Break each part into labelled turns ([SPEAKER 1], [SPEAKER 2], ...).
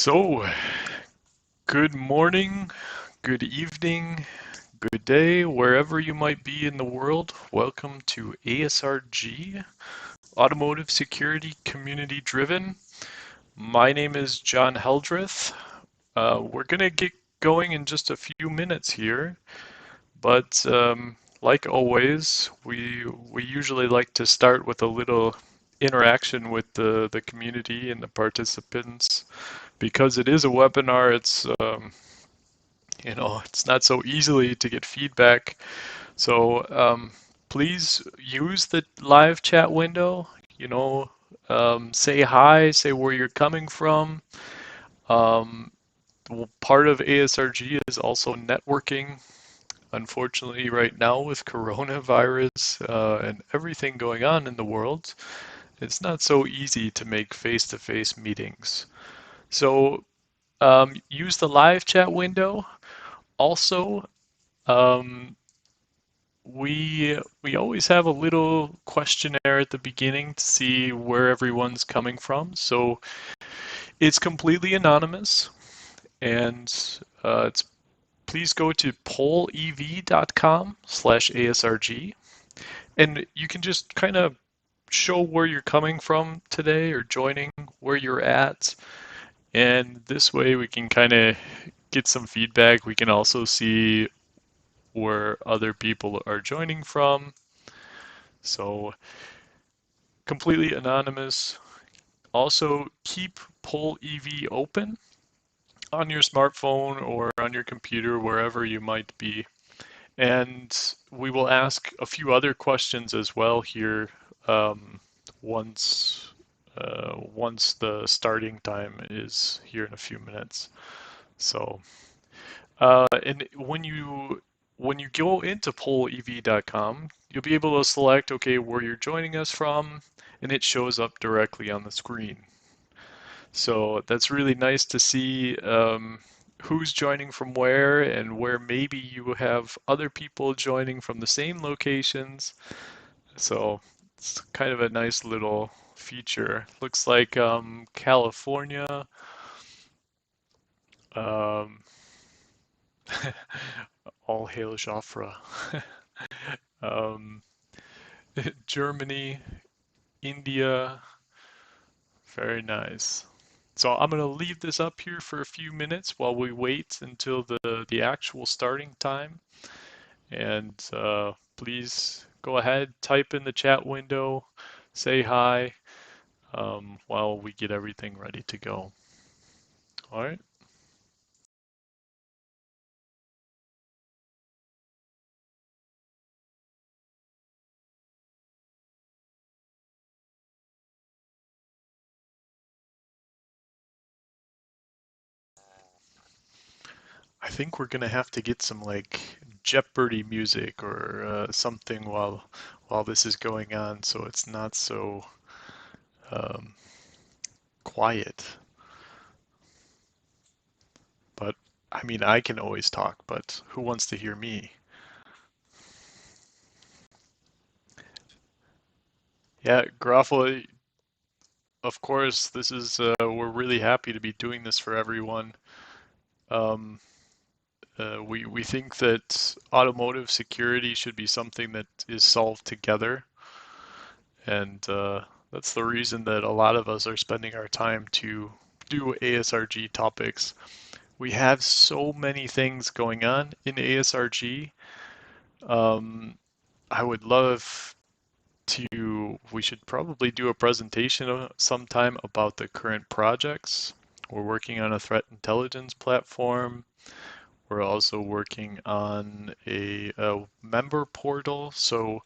[SPEAKER 1] So, good morning, good evening, good day, wherever you might be in the world. Welcome to ASRG, Automotive Security Community Driven. My name is John Heldreth. We're going to get going in just a few minutes here, but like always, we usually like to start with a little interaction with the community and the participants. Because it is a webinar, it's not so easily to get feedback. So please use the live chat window. Say hi, say where you're coming from. Um, Part of ASRG is also networking. Unfortunately, right now with coronavirus and everything going on in the world, it's not so easy to make face-to-face meetings. So use the live chat window. Also, um, we always have a little questionnaire at the beginning to see where everyone's coming from. So it's completely anonymous, and it's please go to pollev.com/ASRG, and you can just kind of show where you're coming from today or joining where you're at. And this way we can kind of get some feedback. We can also see where other people are joining from. So completely anonymous. Also keep Poll EV open on your smartphone or on your computer, wherever you might be. And we will ask a few other questions as well here once once the starting time is here in a few minutes. So and when you go into pollev.com, you'll be able to select, okay, where you're joining us from, and it shows up directly on the screen. So that's really nice to see who's joining from where, and where maybe you have other people joining from the same locations. So it's kind of a nice little feature. Looks like California. Um, all hail Jofre. um, Germany, India, very nice. So I'm going to leave this up here for a few minutes while we wait until the actual starting time. And please go ahead, type in the chat window, say hi while we get everything ready to go. All right. I think we're gonna have to get some like Jeopardy music or something while this is going on, so it's not so um, quiet. But I mean, I can always talk, but who wants to hear me? Yeah, Garofalo, of course, this is we're really happy to be doing this for everyone. Um, we think that automotive security should be something that is solved together, and that's the reason that a lot of us are spending our time to do ASRG topics. We have so many things going on in ASRG. Um, I would love we should probably do a presentation sometime about the current projects. We're working on a threat intelligence platform. We're also working on a member portal. So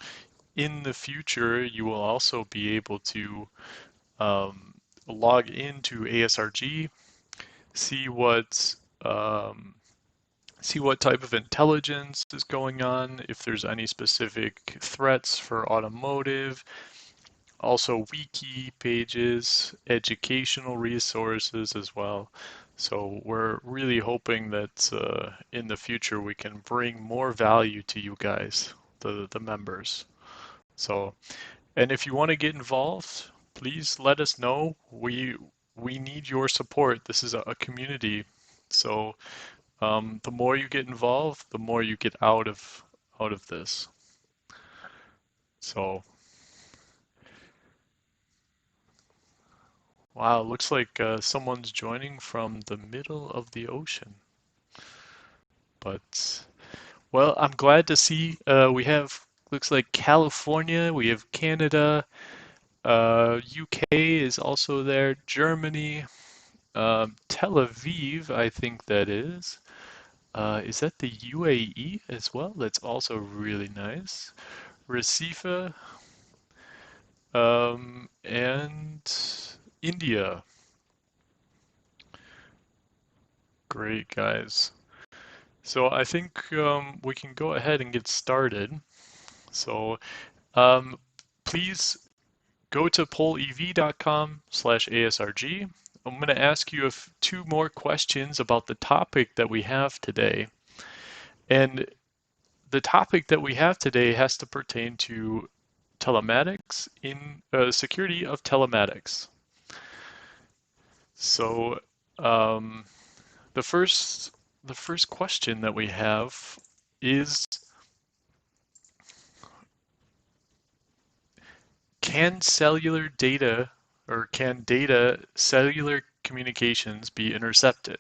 [SPEAKER 1] in the future, you will also be able to um, log into ASRG, see what um, see what type of intelligence is going on, if there's any specific threats for automotive, also wiki pages, educational resources as well. So we're really hoping that in the future we can bring more value to you guys, the members. So, and if you want to get involved, please let us know. we need your support. This is a community. So the more you get involved, the more you get out of this. So wow, looks like someone's joining from the middle of the ocean. But well, I'm glad to see we have looks like California, we have Canada, UK is also there, Germany, Tel Aviv, I think that is. Is that the UAE as well? That's also really nice. Recife, and India. Great, guys. So I think we can go ahead and get started. So um, please go to polev.com/ASRG. I'm going to ask you two more questions about the topic that we have today. And the topic that we have today has to pertain to telematics in security of telematics. So um, the first the first question that we have is, can cellular data or can data cellular communications be intercepted?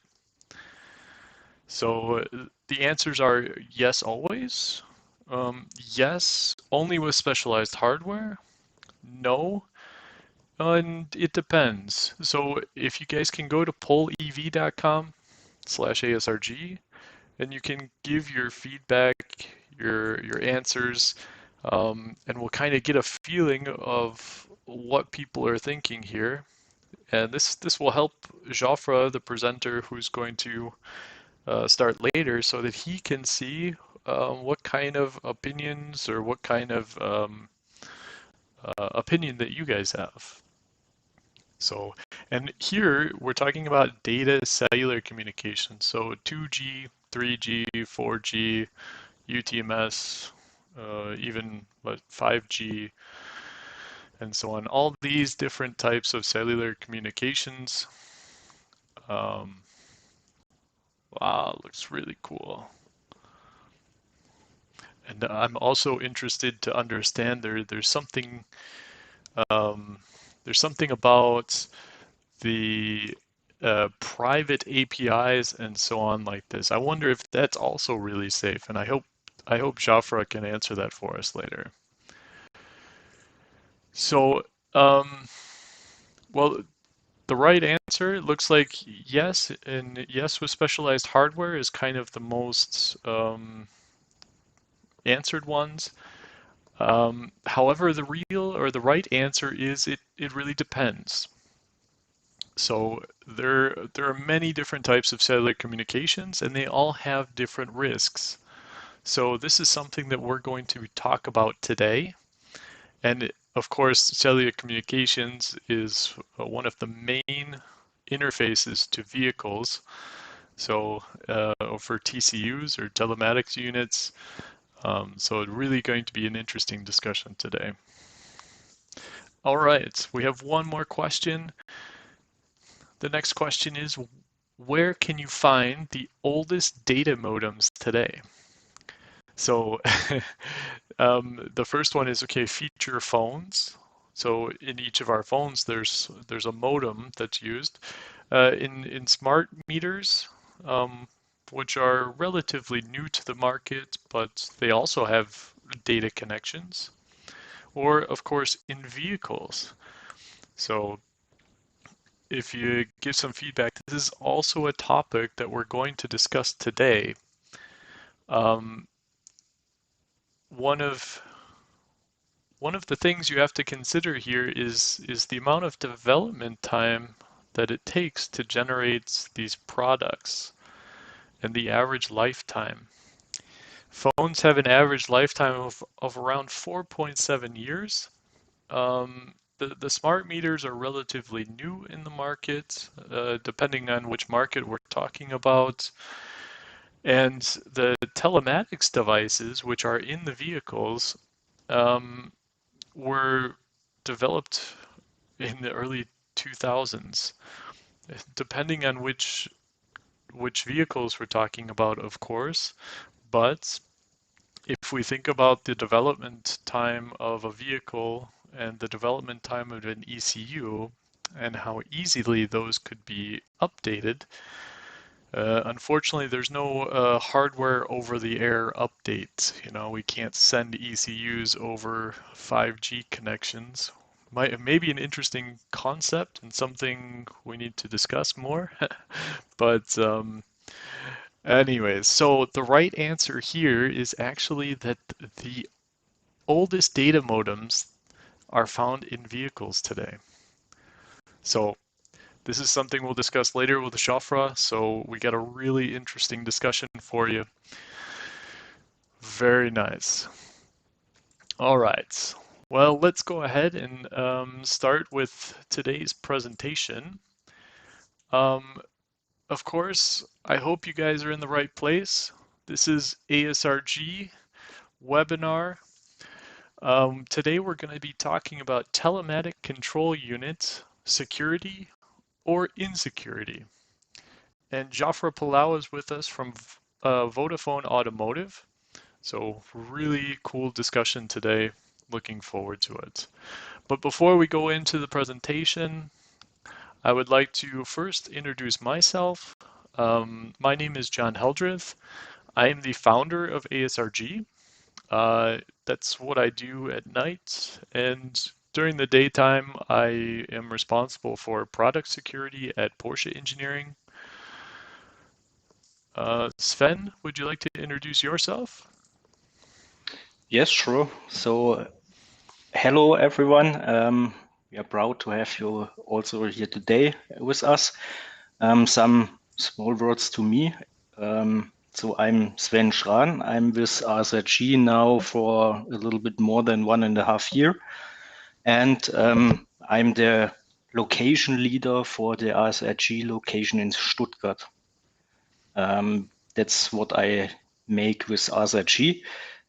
[SPEAKER 1] So the answers are yes, always. Yes, only with specialized hardware. No, and it depends. So if you guys can go to polev.com/ASRG, and you can give your feedback, your answers, and we'll kind of get a feeling of what people are thinking here. And this will help Jofre, the presenter, who's going to start later, so that he can see what kind of opinions or what kind of opinion that you guys have. So, and here we're talking about data cellular communication. So 2G, 3G, 4G, UTMS, even 5G, and so on. All these different types of cellular communications. Um, wow, looks really cool. And I'm also interested to understand um, there's something about the private APIs and so on like this. I wonder if that's also really safe, and I hope Jafra can answer that for us later. So, well, the right answer looks like yes, and yes with specialized hardware is kind of the most answered ones. However, the real or the right answer is it really depends. So there are many different types of cellular communications, and they all have different risks. So this is something that we're going to talk about today. And of course, cellular communications is one of the main interfaces to vehicles. So for TCUs or telematics units. So it's really going to be an interesting discussion today. All right, we have one more question. The next question is, where can you find the oldest data modems today? So the first one is, okay, feature phones. So in each of our phones, there's a modem that's used. In smart meters, which are relatively new to the market, but they also have data connections. Or, of course, in vehicles. So if you give some feedback, this is also a topic that we're going to discuss today. Um, one of the things you have to consider here is the amount of development time that it takes to generate these products and the average lifetime. Phones have an average lifetime of around 4.7 years. The smart meters are relatively new in the market, depending on which market we're talking about. And the telematics devices, which are in the vehicles, were developed in the early 2000s. depending on which vehicles we're talking about, of course, but if we think about the development time of a vehicle and the development time of an ECU and how easily those could be updated, unfortunately, there's no hardware over-the-air update. You know, we can't send ECUs over 5G connections. Maybe an interesting concept and something we need to discuss more. But anyways, so the right answer here is actually that the oldest data modems are found in vehicles today. So this is something we'll discuss later with Jofre, so we got a really interesting discussion for you. Very nice. All right. Well, let's go ahead and start with today's presentation. Of course, I hope you guys are in the right place. This is ASRG webinar. Today we're going to be talking about Telematic Control Unit security or insecurity. And Jofre Palau is with us from Vodafone Automotive. So really cool discussion today. Looking forward to it. But before we go into the presentation, I would like to first introduce myself. My name is John Heldreth. I am the founder of ASRG. That's what I do at night. And during the daytime, I am responsible for product security at Porsche Engineering. Sven, would you like to introduce yourself?
[SPEAKER 2] Yes, sure. So, hello everyone. We are proud to have you also here today with us. Some small words to me. So I'm Sven Schran. I'm with ASRG now for a little bit more than 1.5 years. And I'm the location leader for the ASRG location in Stuttgart. That's what I make with ASRG.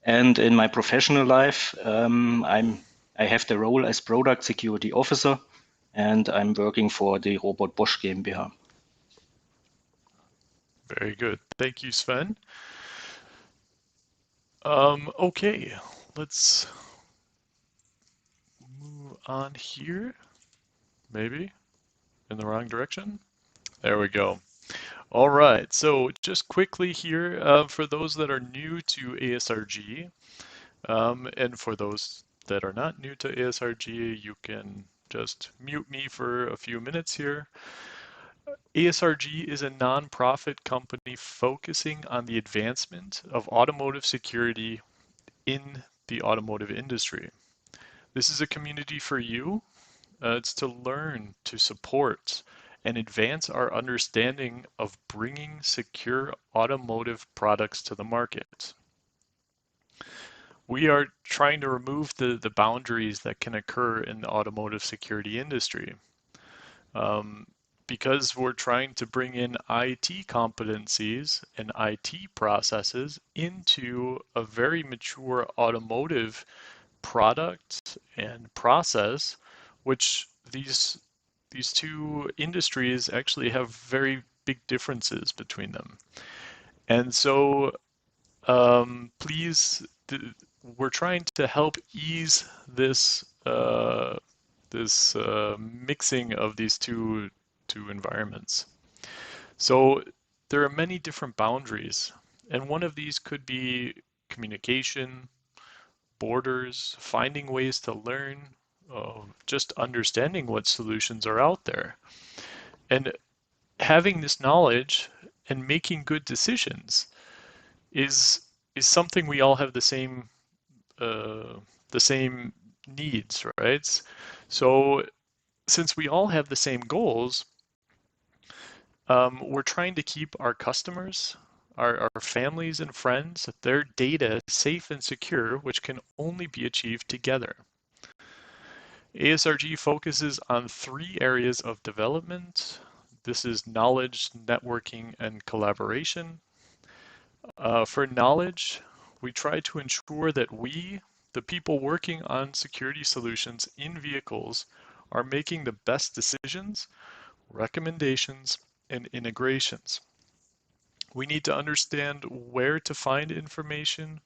[SPEAKER 2] And in my professional life, I have the role as product security officer, and I'm working for the Robot Bosch GmbH.
[SPEAKER 1] Very good. Thank you, Sven. Okay, let's move on here. Maybe in the wrong direction. There we go. All right, so just quickly here, for those that are new to ASRG, and for those that are not new to ASRG, you can just mute me for a few minutes here. ASRG is a nonprofit company focusing on the advancement of automotive security in the automotive industry. This is a community for you. It's to learn, to support, and advance our understanding of bringing secure automotive products to the market. We are trying to remove the boundaries that can occur in the automotive security industry. Because we're trying to bring in IT competencies and IT processes into a very mature automotive product and process, which these two industries actually have very big differences between them. And so please, we're trying to help ease this mixing of these two environments. So there are many different boundaries, and one of these could be communication, borders, finding ways to learn, just understanding what solutions are out there. And having this knowledge and making good decisions is something we all have the same needs, right? So since we all have the same goals, we're trying to keep our customers, our families and friends, their data safe and secure, which can only be achieved together. ASRG focuses on 3 areas of development. This is knowledge, networking, and collaboration. For knowledge, we try to ensure that we, the people working on security solutions in vehicles, are making the best decisions recommendations, and integrations. We need to understand where to find information,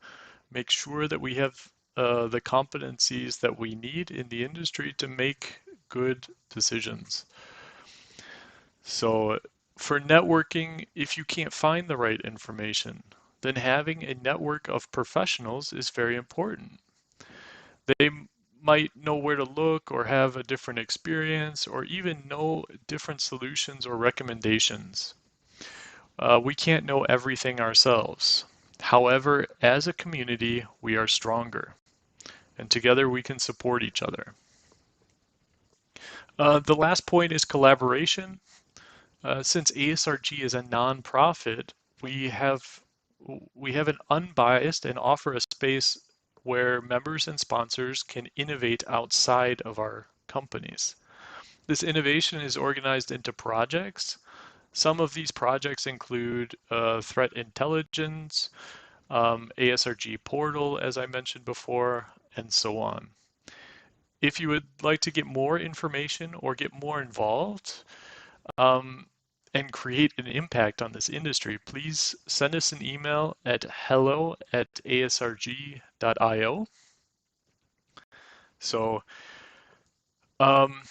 [SPEAKER 1] make sure that we have the competencies that we need in the industry to make good decisions. So for networking, if you can't find the right information, then having a network of professionals is very important. They might know where to look or have a different experience or even know different solutions or recommendations. We can't know everything ourselves. However, as a community, we are stronger, and together we can support each other. The last point is collaboration. Since ASRG is a nonprofit, we have we have an unbiased and offer a space where members and sponsors can innovate outside of our companies. This innovation is organized into projects. Some of these projects include threat intelligence, ASRG portal, as I mentioned before, and so on. If you would like to get more information or get more involved, and create an impact on this industry, please send us an email at hello@asrg.io. So, um,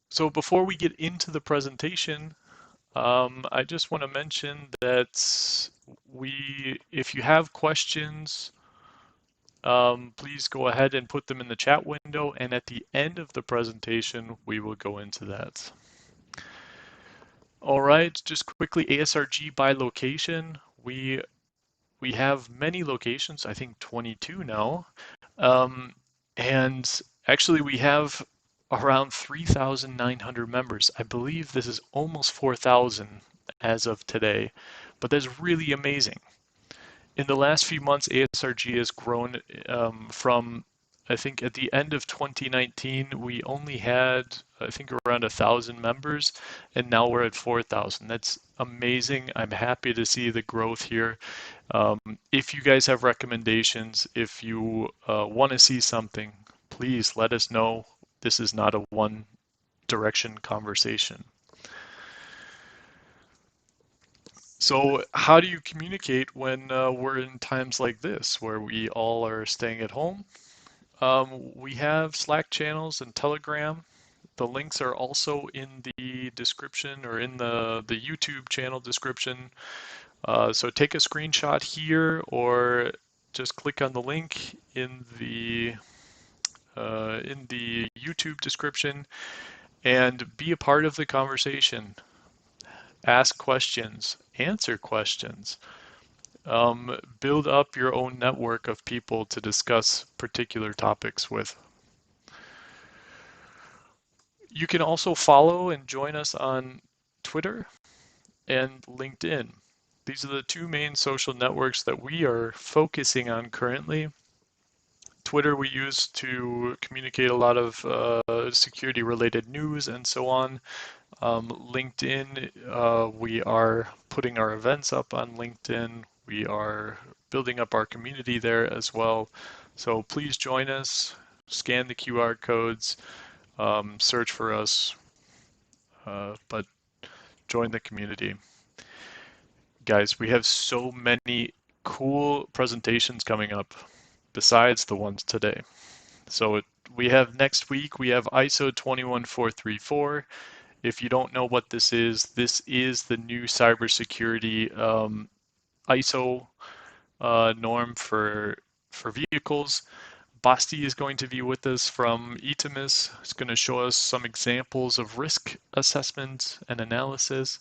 [SPEAKER 1] so before we get into the presentation, I just want to mention that if you have questions, please go ahead and put them in the chat window, and at the end of the presentation, we will go into that. All right, just quickly, ASRG by location. We have many locations, I think 22 now. And actually we have around 3,900 members. I believe this is almost 4,000 as of today, but that's really amazing. In the last few months, ASRG has grown from, I think at the end of 2019, we only had, I think, around 1,000 members, and now we're at 4,000. That's amazing. I'm happy to see the growth here. If you guys have recommendations, if you want to see something, please let us know. This is not a one direction conversation. So how do you communicate when we're in times like this where we all are staying at home? We have Slack channels and Telegram. The links are also in the description or in the YouTube channel description. So take a screenshot here or just click on the link in the YouTube description and be a part of the conversation. Ask questions, answer questions. Build up your own network of people to discuss particular topics with. You can also follow and join us on Twitter and LinkedIn. These are the two main social networks that we are focusing on currently. Twitter we use to communicate a lot of security related news and so on. LinkedIn, we are putting our events up on LinkedIn. We are building up our community there as well. So please join us, scan the QR codes, search for us, but join the community. Guys, we have so many cool presentations coming up besides the ones today. So we have next week, we have ISO 21434. If you don't know what this is the new cybersecurity ISO norm for vehicles. Basti is going to be with us from ETMIS. It's going to show us some examples of risk assessment and analysis.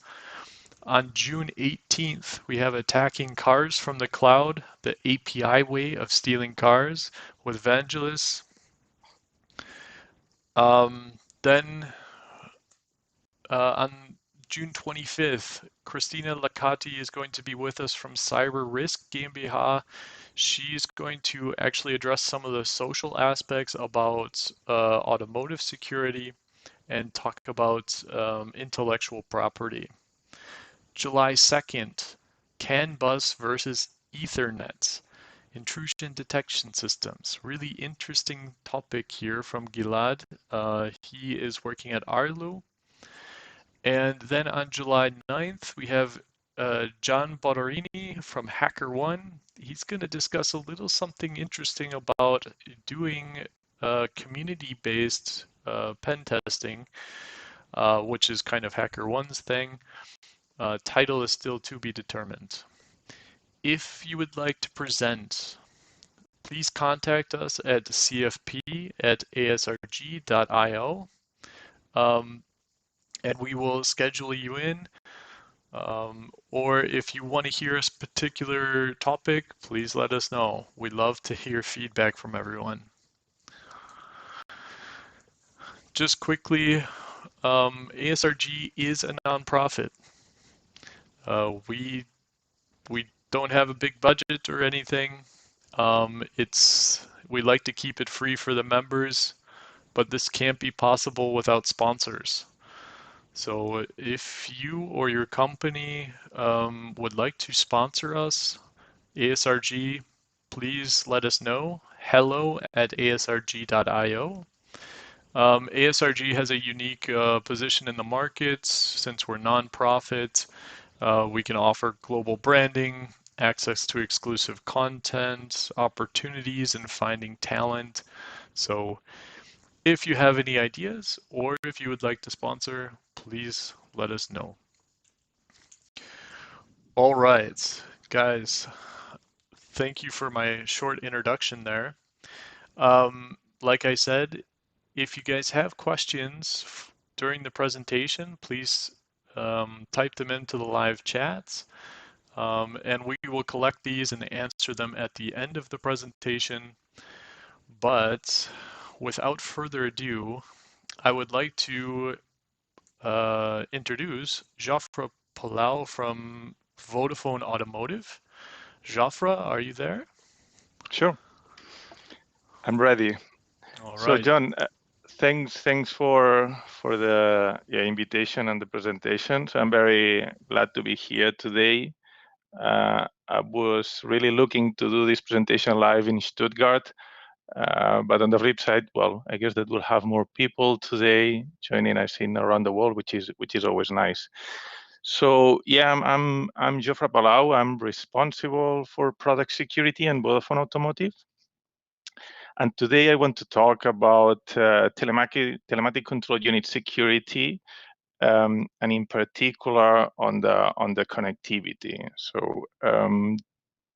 [SPEAKER 1] On June 18th, we have Attacking Cars from the Cloud, the API way of stealing cars with Vangelis. Then on June 25th, Christina Lacati is going to be with us from Cyber Risk GmbH. She's going to actually address some of the social aspects about automotive security and talk about intellectual property. July 2nd, CAN bus versus Ethernet. Intrusion detection systems. Really interesting topic here from Gilad. He is working at Arlo. And then on July 9th, we have John Bottarini from HackerOne. He's going to discuss a little something interesting about doing community-based pen testing, which is kind of HackerOne's thing. Title is still to be determined. If you would like to present, please contact us at cfp@asrg.io, and we will schedule you in. Or if you want to hear a particular topic, please let us know. We love to hear feedback from everyone. Just quickly, ASRG is a nonprofit. We don't have a big budget or anything. We like to keep it free for the members, but this can't be possible without sponsors. So if you or your company would like to sponsor us, ASRG, please let us know. hello@asrg.io. ASRG has a unique position in the markets. Since we're nonprofit, we can offer global branding, access to exclusive content, opportunities in finding talent. So if you have any ideas or if you would like to sponsor, please let us know. All right, guys, thank you for my short introduction there. Like I said, if you guys have questions during the presentation, please type them into the live chats, and we will collect these and answer them at the end of the presentation. But without further ado, I would like to introduce Jofre Palau from Vodafone Automotive. Jofre, are you there?
[SPEAKER 3] Sure, I'm ready.
[SPEAKER 1] All
[SPEAKER 3] So,
[SPEAKER 1] right.
[SPEAKER 3] John, thanks for the invitation and the presentation. So I'm very glad to be here today. I was really looking to do this presentation live in Stuttgart, but on the flip side, well, I guess that we'll have more people today joining us in around the world, which is always nice. So yeah, I'm Jofre Palau. I'm responsible for product security and Vodafone Automotive. And today I want to talk about Telematic Control Unit security, and in particular on the connectivity. So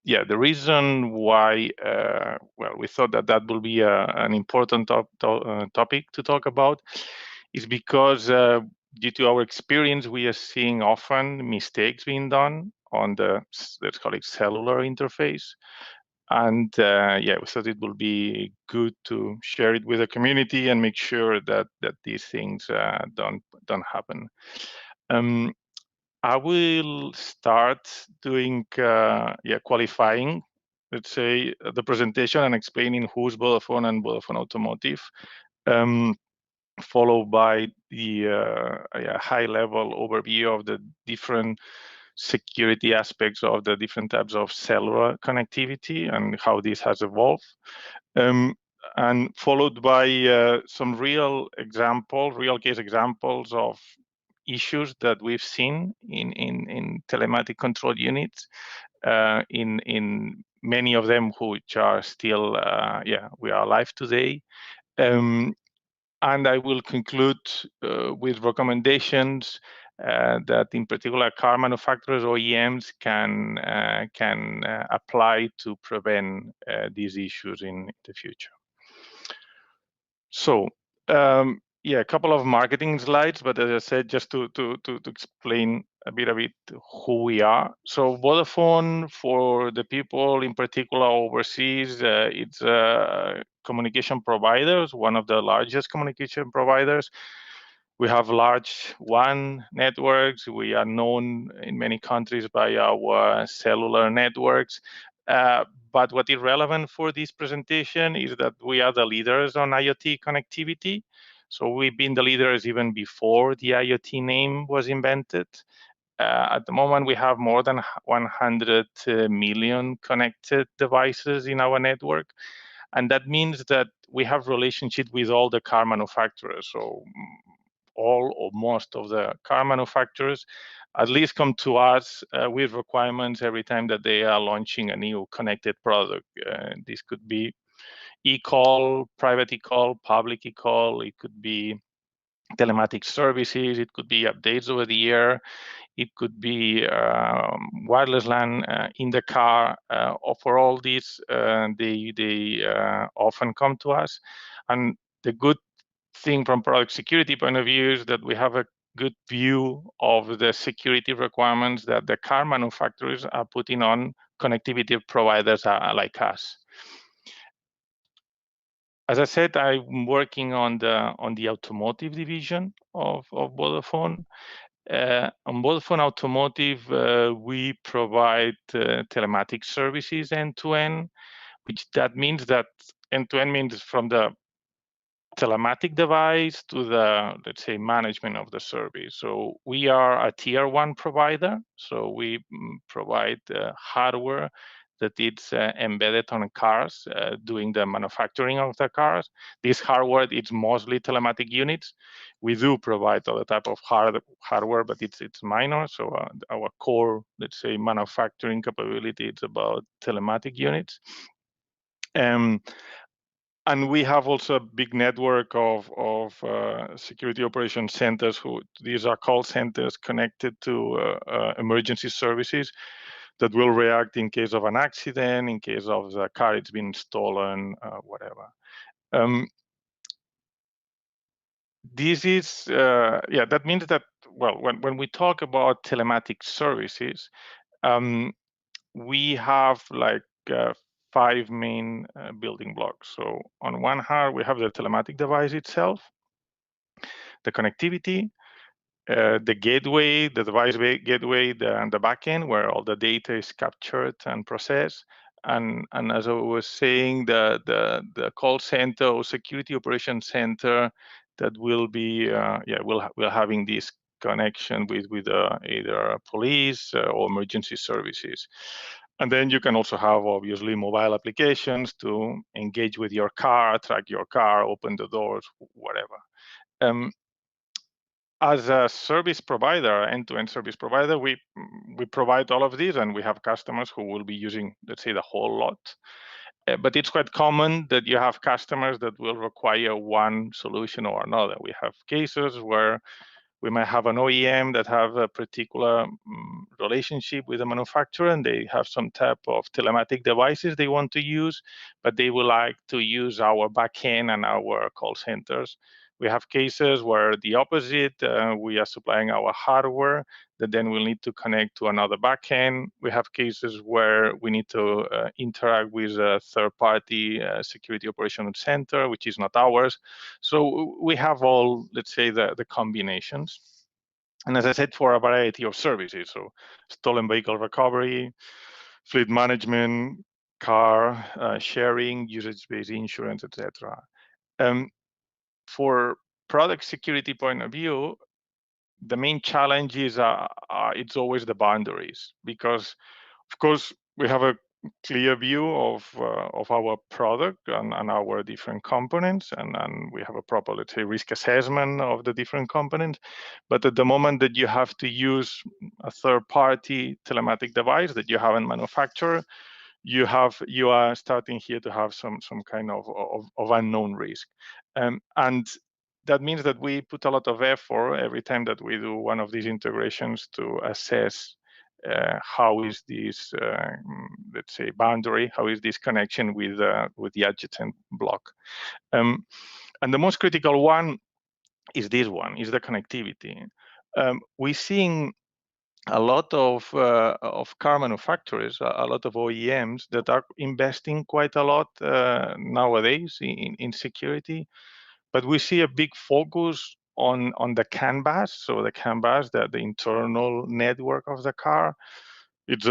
[SPEAKER 3] yeah, the reason why well, we thought that will be an important topic to talk about is because due to our experience, we are seeing often mistakes being done on the, let's call it, cellular interface. And yeah, we thought it would be good to share it with the community and make sure that these things don't happen. I will start doing qualifying, let's say, the presentation and explaining who's Vodafone and Vodafone Automotive, followed by the high-level overview of the different security aspects of the different types of cellular connectivity and how this has evolved, and followed by some real case examples of issues that we've seen in telematic control units, in many of them which are still we are alive today. And I will conclude with recommendations that, in particular, car manufacturers, OEMs, can apply to prevent these issues in the future. So, yeah, a couple of marketing slides, but as I said, just to explain a bit who we are. So Vodafone, for the people in particular overseas, it's a communication providers, one of the largest communication providers. We have large WAN networks. We are known in many countries by our cellular networks. But what is relevant for this presentation is that we are the leaders on IoT connectivity. So we've been the leaders even before the IoT name was invented. At the moment, we have more than 100 million connected devices in our network. And that means that we have relationship with all the car manufacturers. So all or most of the car manufacturers at least come to us with requirements every time that they are launching a new connected product. This could be eCall, private eCall, public eCall. It could be telematic services. It could be updates over the air. It could be wireless LAN in the car. For all these, they often come to us. And the good thing from product security point of view is that we have a good view of the security requirements that the car manufacturers are putting on connectivity providers like us. As I said, I'm working on the automotive division of Vodafone. On Vodafone Automotive, we provide telematic services end-to-end, which that means that end-to-end means from the telematic device to the, let's say, management of the service. So we are a tier 1 provider. So we provide hardware that it's embedded on cars, doing the manufacturing of the cars. This hardware, it's mostly telematic units. We do provide other type of hardware, but it's minor. So our core, let's say, manufacturing capability, it's about telematic units. And we have also a big network of security operations centers. These are call centers connected to emergency services that will react in case of an accident, in case of the car it's been stolen, whatever. This is, that means that, well, when we talk about telematic services, we have like 5 main building blocks. So on one hand, we have the telematic device itself, the connectivity, the gateway, the device gateway, and the backend where all the data is captured and processed. And as I was saying, the call center or security operations center that will be, we're having this connection with either police or emergency services. And then you can also have, obviously, mobile applications to engage with your car, track your car, open the doors, whatever. As a service provider, end-to-end service provider, we provide all of these, and we have customers who will be using, let's say, the whole lot. But it's quite common that you have customers that will require one solution or another. We have cases where we might have an OEM that have a particular relationship with a manufacturer, and they have some type of telematic devices they want to use, but they would like to use our backend and our call centers. We have cases where the opposite, we are supplying our hardware that then we'll need to connect to another backend. We have cases where we need to interact with a third-party security operations center, which is not ours. So we have all, let's say, the combinations. And as I said, for a variety of services, so stolen vehicle recovery, fleet management, car sharing, usage-based insurance, etc. For product security point of view, the main challenge is it's always the boundaries, because of course we have a clear view of our product and our different components, and we have a proper, let's say, risk assessment of the different components. But at the moment that you have to use a third-party telematic device that you haven't manufactured, you are starting here to have some kind of unknown risk, and that means that we put a lot of effort every time that we do one of these integrations to assess how is this, let's say, boundary, how is this connection with the adjacent block. And the most critical one is this one, is the connectivity. We're seeing a lot of car manufacturers, a lot of OEMs that are investing quite a lot nowadays in security. But we see a big focus on the CAN bus. So the CAN bus, the internal network of the car, it's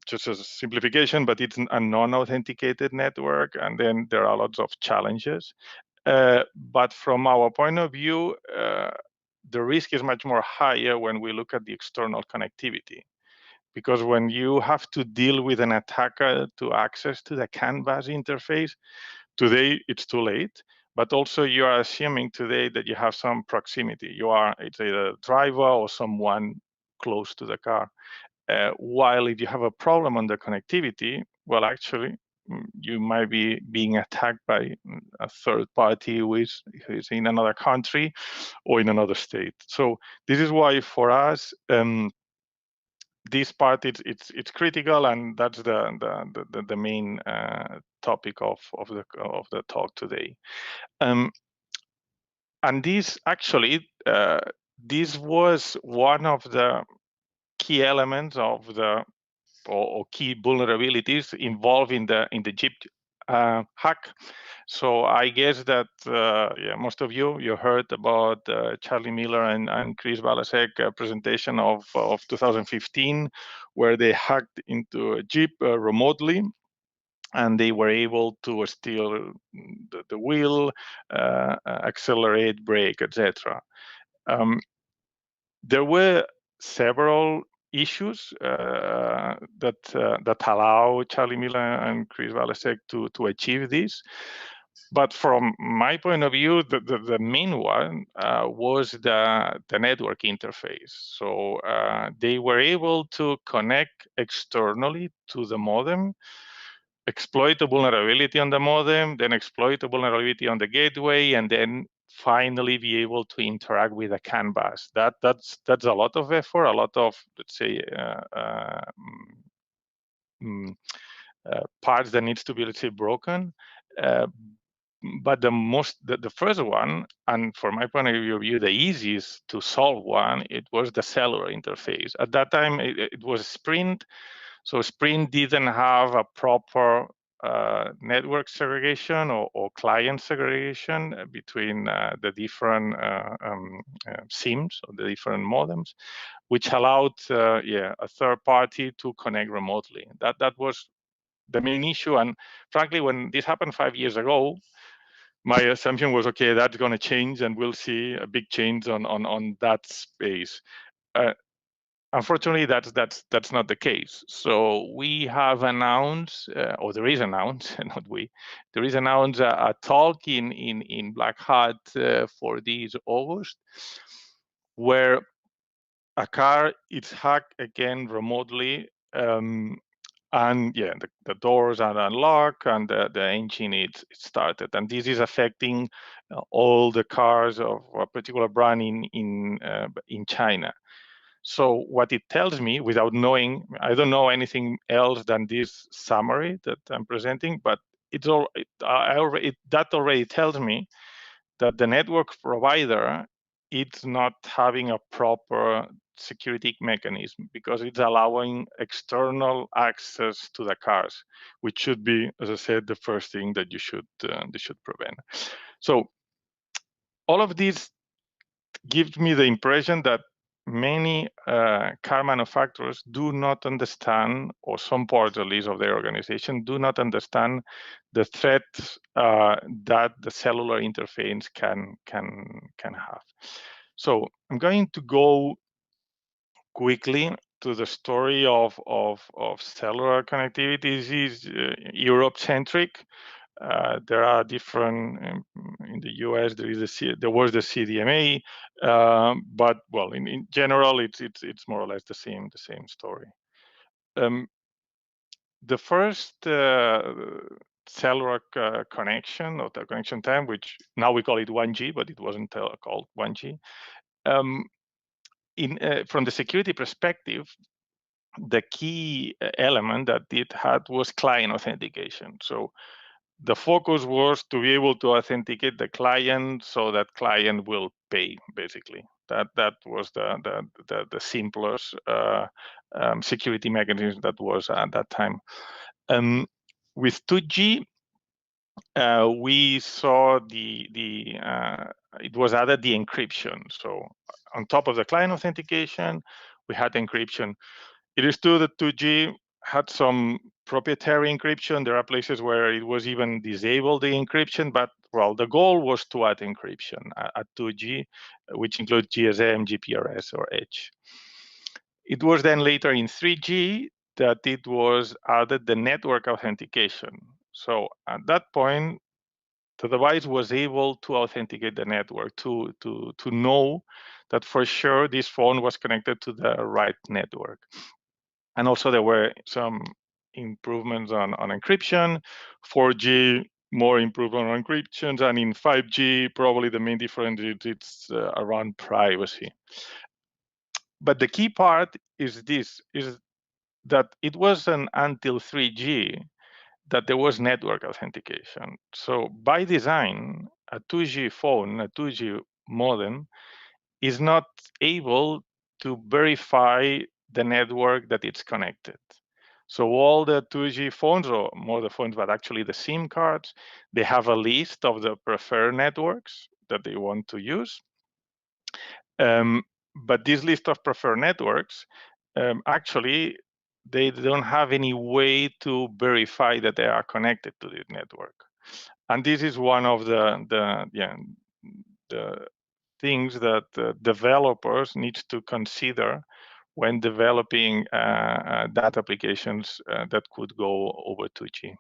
[SPEAKER 3] just a simplification, but it's a non-authenticated network. And then there are lots of challenges. But from our point of view, the risk is much more higher when we look at the external connectivity. Because when you have to deal with an attacker to access to the CAN bus interface, today it's too late. but also you are assuming today that you have some proximity. It's either a driver or someone close to the car. While if you have a problem on the connectivity, well, actually, you might be being attacked by a third party who is in another country or in another state. So this is why for us, this part it's critical, and that's the main topic of the talk today. And this actually this was one of the key elements of the or key vulnerabilities involved in the Jeep hack. So I guess that yeah, most of you heard about Charlie Miller and Chris Balasek presentation of 2015, where they hacked into a Jeep remotely, and they were able to steal the wheel, accelerate, brake, etc. There were several issues that allow Charlie Miller and Chris Balasek to achieve this. But from my point of view, the main one was the network interface. So they were able to connect externally to the modem, exploit the vulnerability on the modem, then exploit the vulnerability on the gateway, and then finally be able to interact with a CAN bus. That's a lot of effort, a lot of, let's say, parts that needs to be, let's say, broken. But the first one, and from my point of view, the easiest to solve one, it was the cellular interface. At that time, it was Sprint. So Sprint didn't have a proper network segregation or client segregation between the different SIMs or the different modems, which allowed a third party to connect remotely. That was the main issue. And frankly, when this happened 5 years ago, my assumption was, okay, that's going to change, and we'll see a big change on that space. Unfortunately, that's not the case. So we have announced, or there is announced, not we, there is announced a talk in Black Hat for this August, where a car is hacked again remotely, and yeah, the doors are unlocked and the engine is started, and this is affecting all the cars of a particular brand in China. So what it tells me, without knowing, I don't know anything else than this summary that I'm presenting, but that already tells me that the network provider is not having a proper security mechanism, because it's allowing external access to the cars, which should be, as I said, the first thing that they should prevent. So all of this gives me the impression that many car manufacturers do not understand, or some parts at least of their organization do not understand the threats that the cellular interface can have. So I'm going to go quickly to the story of cellular connectivity. This is Europe-centric. There are different in the US. There was the CDMA, but well, in general, it's more or less the same story. The first cellular connection, or the connection time, which now we call it 1G, but it wasn't called 1G. From the security perspective, the key element that it had was client authentication. So the focus was to be able to authenticate the client, so that client will pay, basically. That was the simplest security mechanism that was at that time. With 2G, we saw it was added the encryption. So on top of the client authentication, we had encryption. It is true that 2G had some proprietary encryption. There are places where it was even disabled the encryption, but well, the goal was to add encryption at 2G, which includes GSM, GPRS, or Edge. It was then later in 3G that it was added the network authentication. So at that point, the device was able to authenticate the network, to know that for sure this phone was connected to the right network. And also there were some improvements on encryption, 4G, more improvement on encryption, and in 5G, probably the main difference is it's around privacy. But the key part is this, is that it wasn't until 3G that there was network authentication. So by design, a 2G phone, a 2G modem, is not able to verify the network that it's connected. So all the 2G phones, or more the phones, but actually the SIM cards, they have a list of the preferred networks that they want to use. But this list of preferred networks, actually, they don't have any way to verify that they are connected to this network. And this is one of the things that developers need to consider when developing data applications that could go over 2G.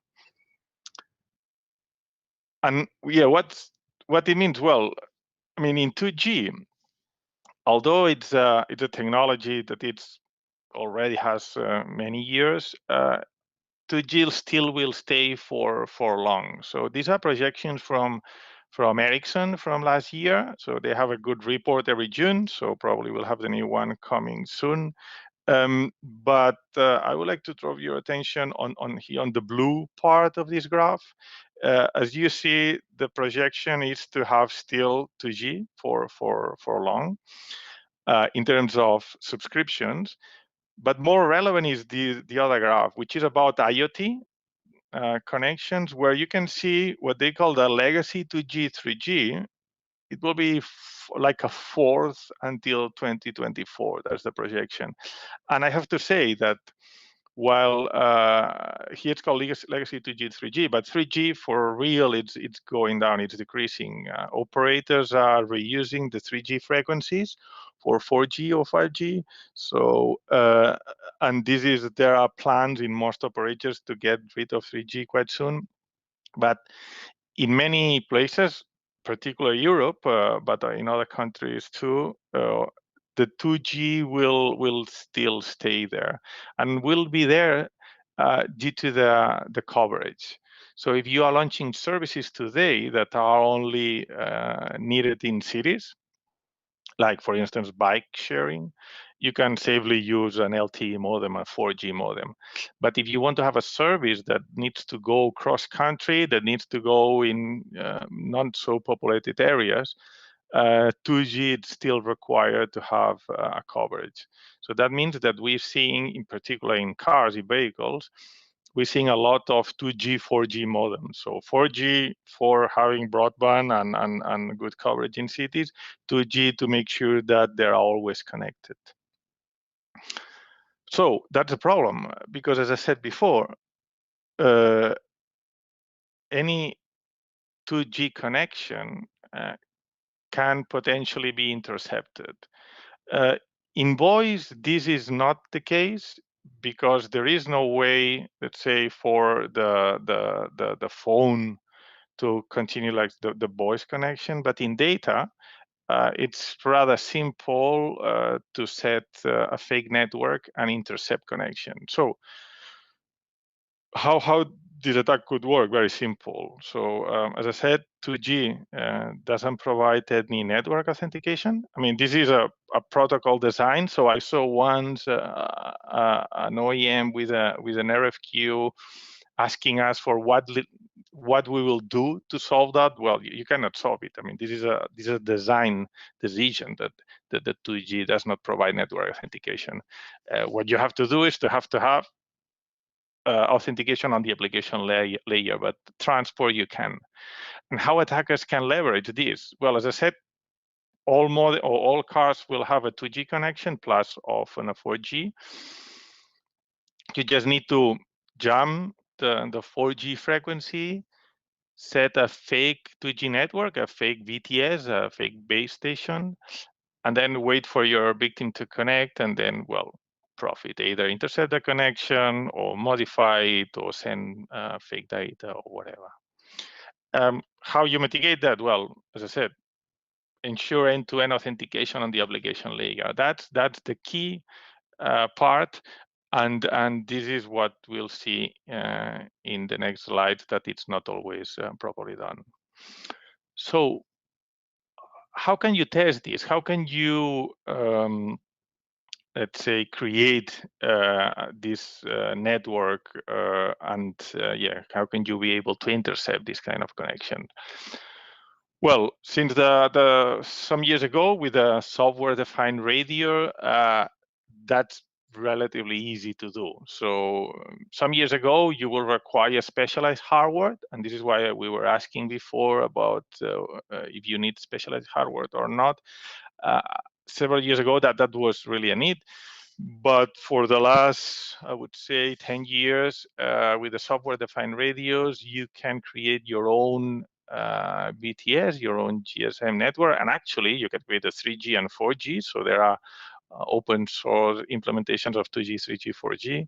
[SPEAKER 3] And yeah, what it means? Well, I mean, in 2G, although it's a technology that it's already has many years, 2G still will stay for long. So these are projections from Ericsson from last year. So they have a good report every June. So probably we'll have the new one coming soon. But I would like to draw your attention on here on the blue part of this graph. As you see, the projection is to have still 2G for long in terms of subscriptions. But more relevant is the other graph, which is about IoT connections, where you can see what they call the legacy 2G, 3G. It will be like a fourth until 2024. That's the projection. And I have to say that while here it's called legacy 2G, 3G, but 3G for real, it's going down, it's decreasing. Operators are reusing the 3G frequencies for 4G or 5G. So, and there are plans in most operators to get rid of 3G quite soon. But in many places, particularly Europe, but in other countries too, the 2G will still stay there and will be there due to the coverage. So if you are launching services today that are only needed in cities, like for instance bike sharing, you can safely use an LTE modem, a 4G modem. But if you want to have a service that needs to go cross country, that needs to go in not so populated areas, 2G is still required to have a coverage. So that means that we're seeing, in particular in cars, in vehicles, we're seeing a lot of 2G, 4G modems. So 4G for having broadband and good coverage in cities, 2G to make sure that they're always connected. So that's a problem, because as I said before, any 2G connection can potentially be intercepted. In voice, this is not the case, because there is no way, let's say, for the phone to continue like the voice connection. But in data, it's rather simple to set a fake network and intercept connection. So how this attack could work? Very simple. So as I said, 2G doesn't provide any network authentication. I mean, this is a protocol design. So I saw once an OEM with an RFQ asking us for what we will do to solve that. Well, you cannot solve it. I mean, this is a design decision that the 2G does not provide network authentication. What you have to do is to have authentication on the application layer, but transport you can. And how attackers can leverage this? Well, as I said, all cars will have a 2G connection plus often a 4G. You just need to jam the 4G frequency, set a fake 2G network, a fake VTS, a fake base station, and then wait for your victim to connect, and then, well, profit, either intercept the connection or modify it or send fake data or whatever. How you mitigate that? Well, as I said, ensure end-to-end authentication on the application layer. That's the key part, and this is what we'll see in the next slide, that it's not always properly done. So how can you test this? How can you let's say create this network and yeah, how can you be able to intercept this kind of connection? Well, since some years ago with a software-defined radio, that's relatively easy to do. So some years ago, you will require specialized hardware, and this is why we were asking before about if you need specialized hardware or not. Several years ago, that was really a need. But for the last, I would say, 10 years, with the software-defined radios, you can create your own BTS, your own GSM network, and actually you can create a 3G and 4G. So there are open source implementations of 2G, 3G, 4G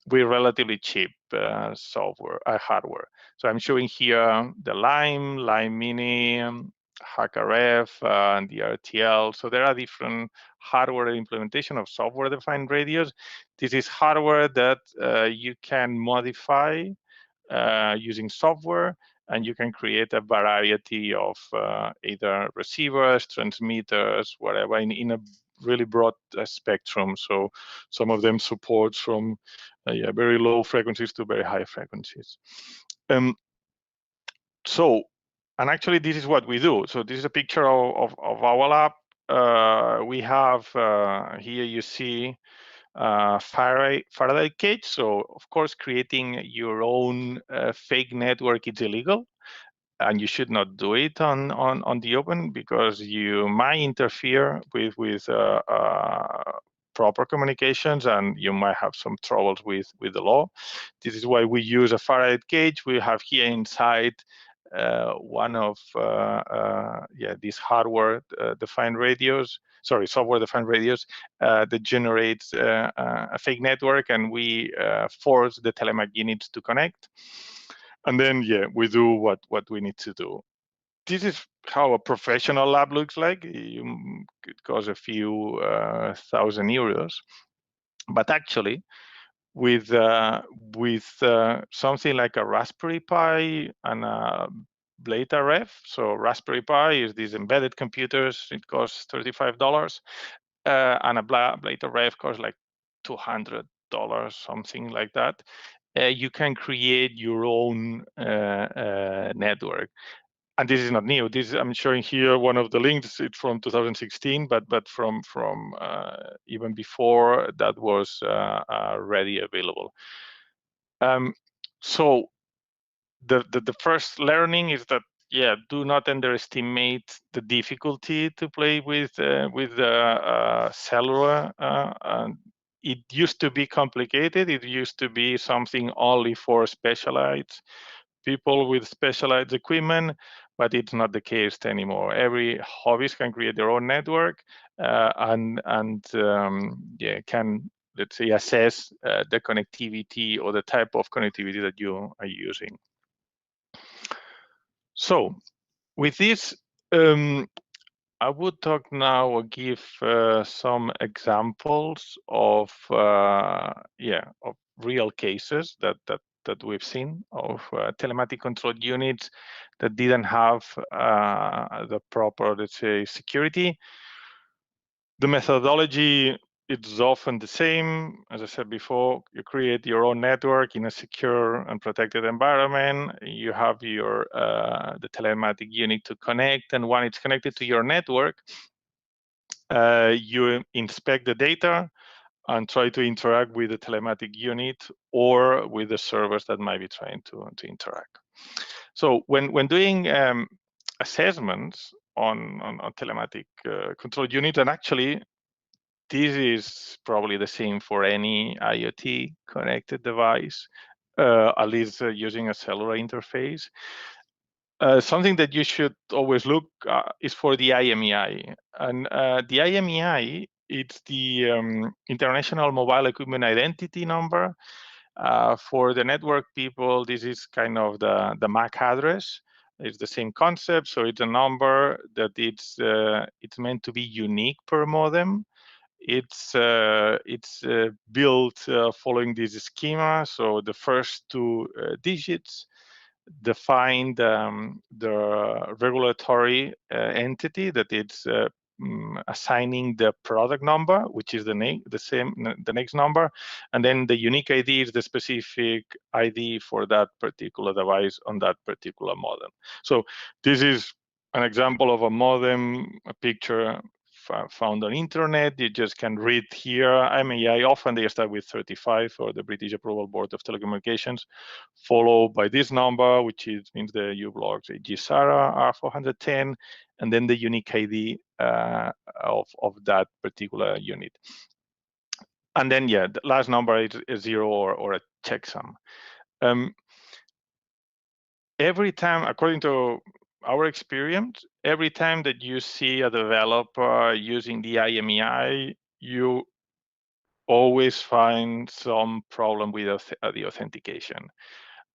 [SPEAKER 3] with relatively cheap hardware. So I'm showing here the Lime Mini, HackRF, and the RTL. So there are different hardware implementation of software-defined radios. This is hardware that you can modify using software, and you can create a variety of either receivers, transmitters, whatever, in a really broad spectrum. So some of them support from yeah, very low frequencies to very high frequencies. So, and actually this is what we do. So this is a picture of our lab. We have here you see Faraday cage. So of course, creating your own fake network is illegal, and you should not do it on the open, because you might interfere with proper communications, and you might have some troubles with the law. This is why we use a Faraday cage. We have here inside one of yeah, these hardware defined radios, sorry, software defined radios that generates a fake network, and we force the Telematic units to connect, and then yeah, we do what we need to do. This is how a professional lab looks like. It costs a few €1,000, but actually with something like a Raspberry Pi and a Blade RF. So Raspberry Pi is these embedded computers. It costs $35, and a Blade RF costs like $200, something like that. You can create your own network. And this is not new. This I'm showing here one of the links. It's from 2016, but from even before that was already available. So the first learning is that, yeah, do not underestimate the difficulty to play with cellular. It used to be complicated. It used to be something only for specialized people with specialized equipment, but it's not the case anymore. Every hobbyist can create their own network and yeah, can, let's say, assess the connectivity or the type of connectivity that you are using. So with this, I would talk now or give some examples of yeah, of real cases that we've seen of telematic control units that didn't have the proper, let's say, security. The methodology is often the same. As I said before, you create your own network in a secure and protected environment. You have your the telematic unit to connect, and when it's connected to your network, you inspect the data and try to interact with the telematic unit or with the servers that might be trying to interact. So when doing assessments on telematic control unit, and actually this is probably the same for any IoT connected device, at least using a cellular interface. Something that you should always look is for the IMEI. And the IMEI, it's the International Mobile Equipment Identity Number. For the network people, this is kind of the MAC address. It's the same concept, so it's a number that it's meant to be unique per modem. It's built following this schema. So the first two digits define the regulatory entity that it's assigning the product number, which is the next number, and then the unique ID is the specific ID for that particular device on that particular modem. So this is an example of a modem, a picture found on internet. You just can read here. IMEI often they start with 35 for the British Approval Board of Telecommunications, followed by this number, which means the U blocks GSARA R410, and then the unique ID of that particular unit. And then, yeah, the last number is a 0 or a checksum. Every time, according to our experience, every time that you see a developer using the IMEI, you always find some problem with the authentication.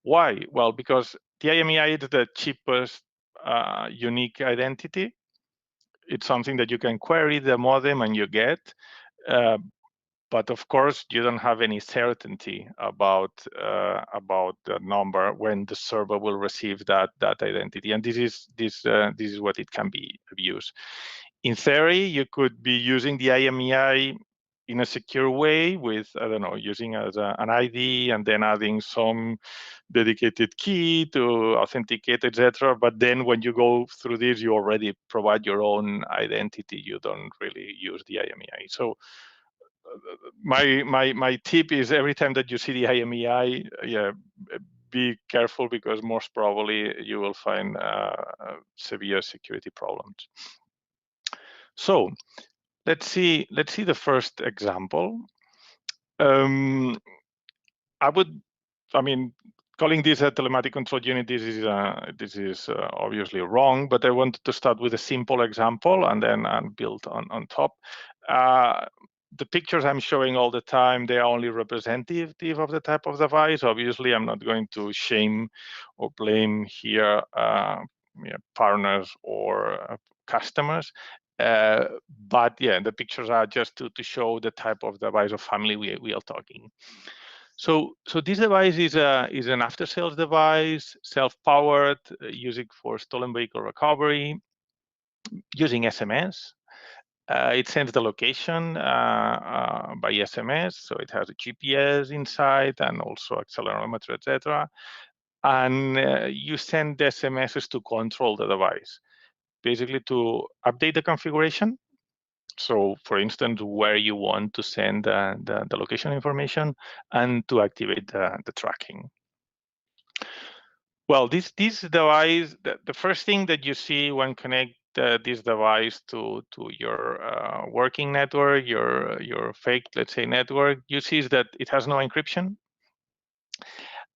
[SPEAKER 3] Why? Well, because the IMEI is the cheapest unique identity. It's something that you can query the modem and you get. But of course, you don't have any certainty about the number when the server will receive that identity, and this is what it can be abused. In theory, you could be using the IMEI in a secure way with, I don't know, using as an ID and then adding some dedicated key to authenticate, etc. But then when you go through this, you already provide your own identity. You don't really use the IMEI. So my tip is every time that you see the IMEI, yeah, be careful, because most probably you will find severe security problems. So let's see the first example. I mean, calling this a telematic control unit, this is obviously wrong, but I wanted to start with a simple example and then build on top. The pictures I'm showing all the time, they are only representative of the type of device. Obviously, I'm not going to shame or blame here partners or customers. But yeah, the pictures are just to show the type of device or family we are talking. So this device is an after-sales device, self-powered, using for stolen vehicle recovery, using SMS. It sends the location by SMS, so it has a GPS inside and also accelerometer, etc. And you send the SMSs to control the device, basically to update the configuration. So, for instance, where you want to send the location information, and to activate the tracking. Well, this device, the first thing that you see when connect this device to your working network, your fake, let's say, network, you see is that it has no encryption.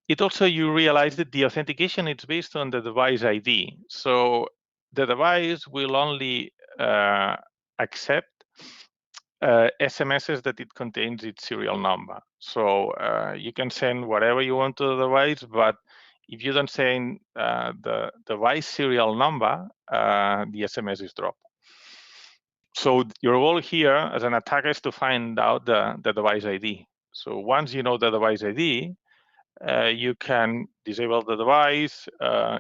[SPEAKER 3] It also, you realize that the authentication is based on the device ID. So the device will only accept SMSs that it contains its serial number. So you can send whatever you want to the device, but if you don't send the device serial number, the SMS is dropped. So your goal here as an attacker is to find out the device ID. So once you know the device ID, you can disable the device,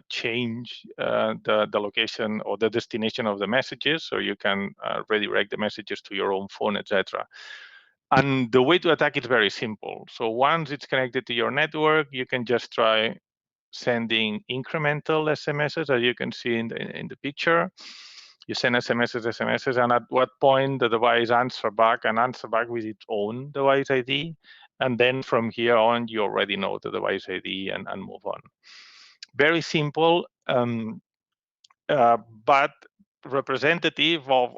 [SPEAKER 3] change the location or the destination of the messages, so you can redirect the messages to your own phone, etc. And the way to attack is very simple. So once it's connected to your network, you can just try sending incremental SMSs, as you can see in the picture. You send SMSs, and at what point the device answer back with its own device ID. And then from here on, you already know the device ID and move on. Very simple, but representative of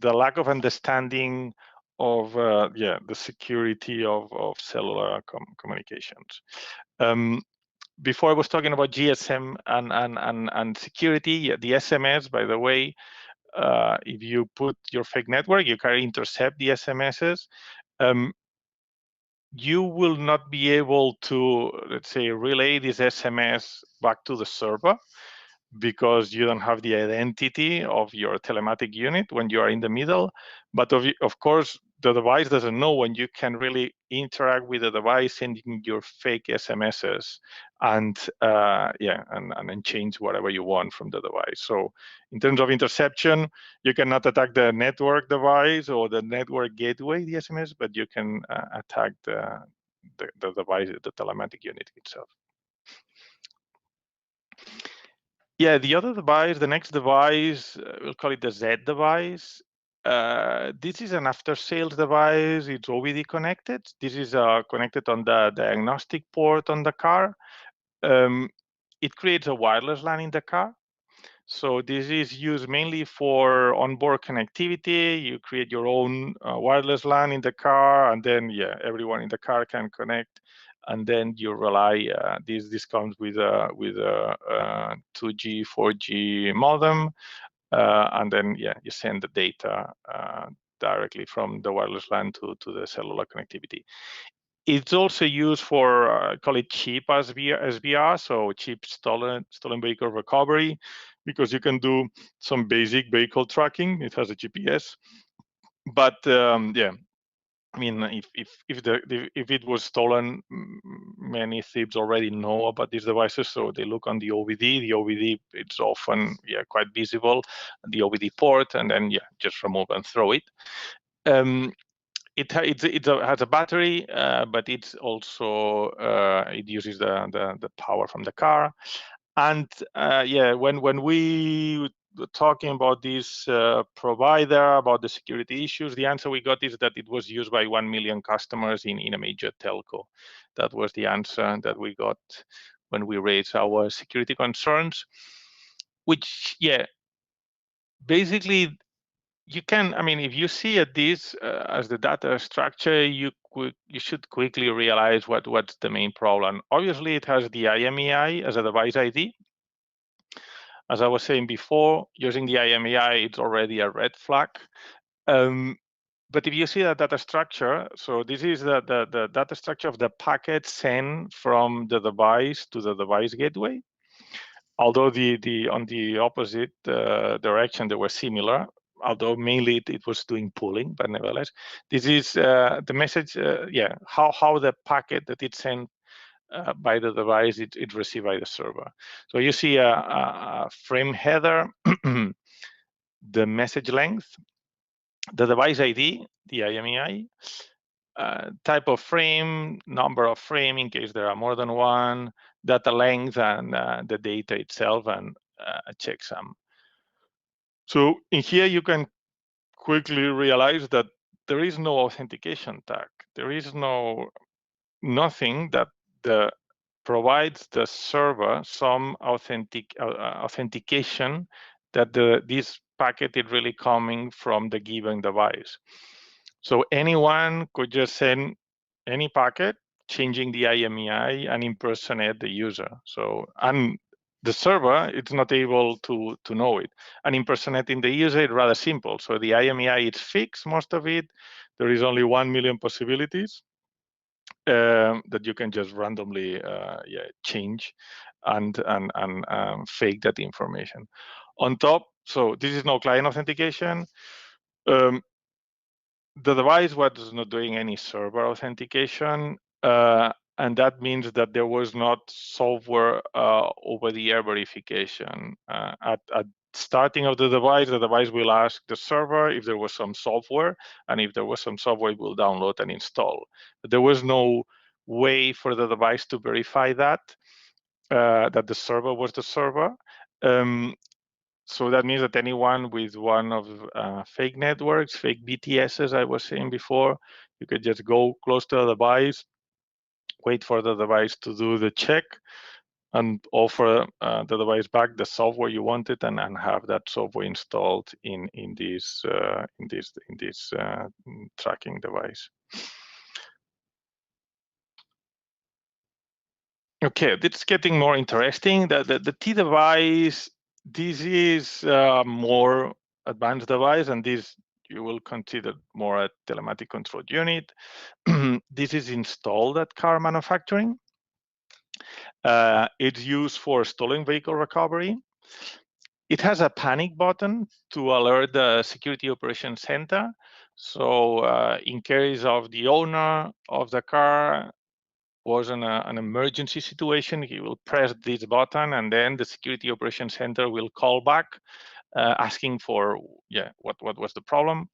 [SPEAKER 3] the lack of understanding of the security of cellular communications. Before I was talking about GSM and security, the SMS, by the way, if you put your fake network, you can intercept the SMSs. you will not be able to, let's say, relay this SMS back to the server because you don't have the identity of your telematic unit when you are in the middle. But of course, the device doesn't know when you can really interact with the device, sending your fake SMSs and and change whatever you want from the device. So in terms of interception, you cannot attack the network device or the network gateway, the SMS, but you can attack the device, the telematic unit itself. Yeah, the other device, the next device, we'll call it the Z device. This is an after-sales device. It's OBD connected. This is connected on the diagnostic port on the car. It creates a wireless LAN in the car. So this is used mainly for onboard connectivity. You create your own wireless LAN in the car, and then everyone in the car can connect. And then you rely. This comes with a 2G, 4G modem, and then you send the data directly from the wireless LAN to the cellular connectivity. It's also used for call it cheap SVR, so cheap stolen vehicle recovery, because you can do some basic vehicle tracking. It has a GPS, but I mean, if it was stolen, many thieves already know about these devices, so they look on the OBD. The OBD, it's often quite visible, the OBD port, and then just remove and throw it. It has a battery, but it's also it uses the power from the car. And when we were talking about this provider, about the security issues, the answer we got is that it was used by 1 million customers in a major telco. That was the answer that we got when we raised our security concerns. Which basically, you can, I mean, if you see at this as the data structure, you should quickly realize what's the main problem. Obviously, it has the IMEI as a device ID. As I was saying before, using the IMEI, it's already a red flag. But if you see that data structure, so this is the data structure of the packet sent from the device to the device gateway. Although on the opposite direction, they were similar, although mainly it was doing pooling, but nevertheless, this is the message, how the packet that it's sent by the device, it's received by the server. So you see a frame header, the message length, the device ID, the IMEI, type of frame, number of frame in case there are more than one, data length, and the data itself, and a checksum. So in here, you can quickly realize that there is no authentication tag. There is nothing that provides the server some authentication that this packet is really coming from the given device. So anyone could just send any packet, changing the IMEI and impersonate the user. So, and the server, it's not able to know it. And impersonating the user is rather simple. So the IMEI is fixed, most of it. There is only 1 million possibilities that you can just randomly change and fake that information. On top, so this is no client authentication. The device was not doing any server authentication, and that means that there was not software over-the-air verification. At starting of the device will ask the server if there was some software, and if there was some software, it will download and install. But there was no way for the device to verify that the server was the server. So that means that anyone with one of fake networks, fake BTSs, I was saying before, you could just go close to the device, wait for the device to do the check, and offer the device back the software you wanted, and have that software installed in this tracking device. Okay, it's getting more interesting. The T device, this is a more advanced device, and this you will consider more a Telematic Control Unit. This is installed at car manufacturing. It's used for stolen vehicle recovery. It has a panic button to alert the Security Operations Center. So in case of the owner of the car was in an emergency situation, he will press this button, and then the Security Operations Center will call back, asking for what was the problem.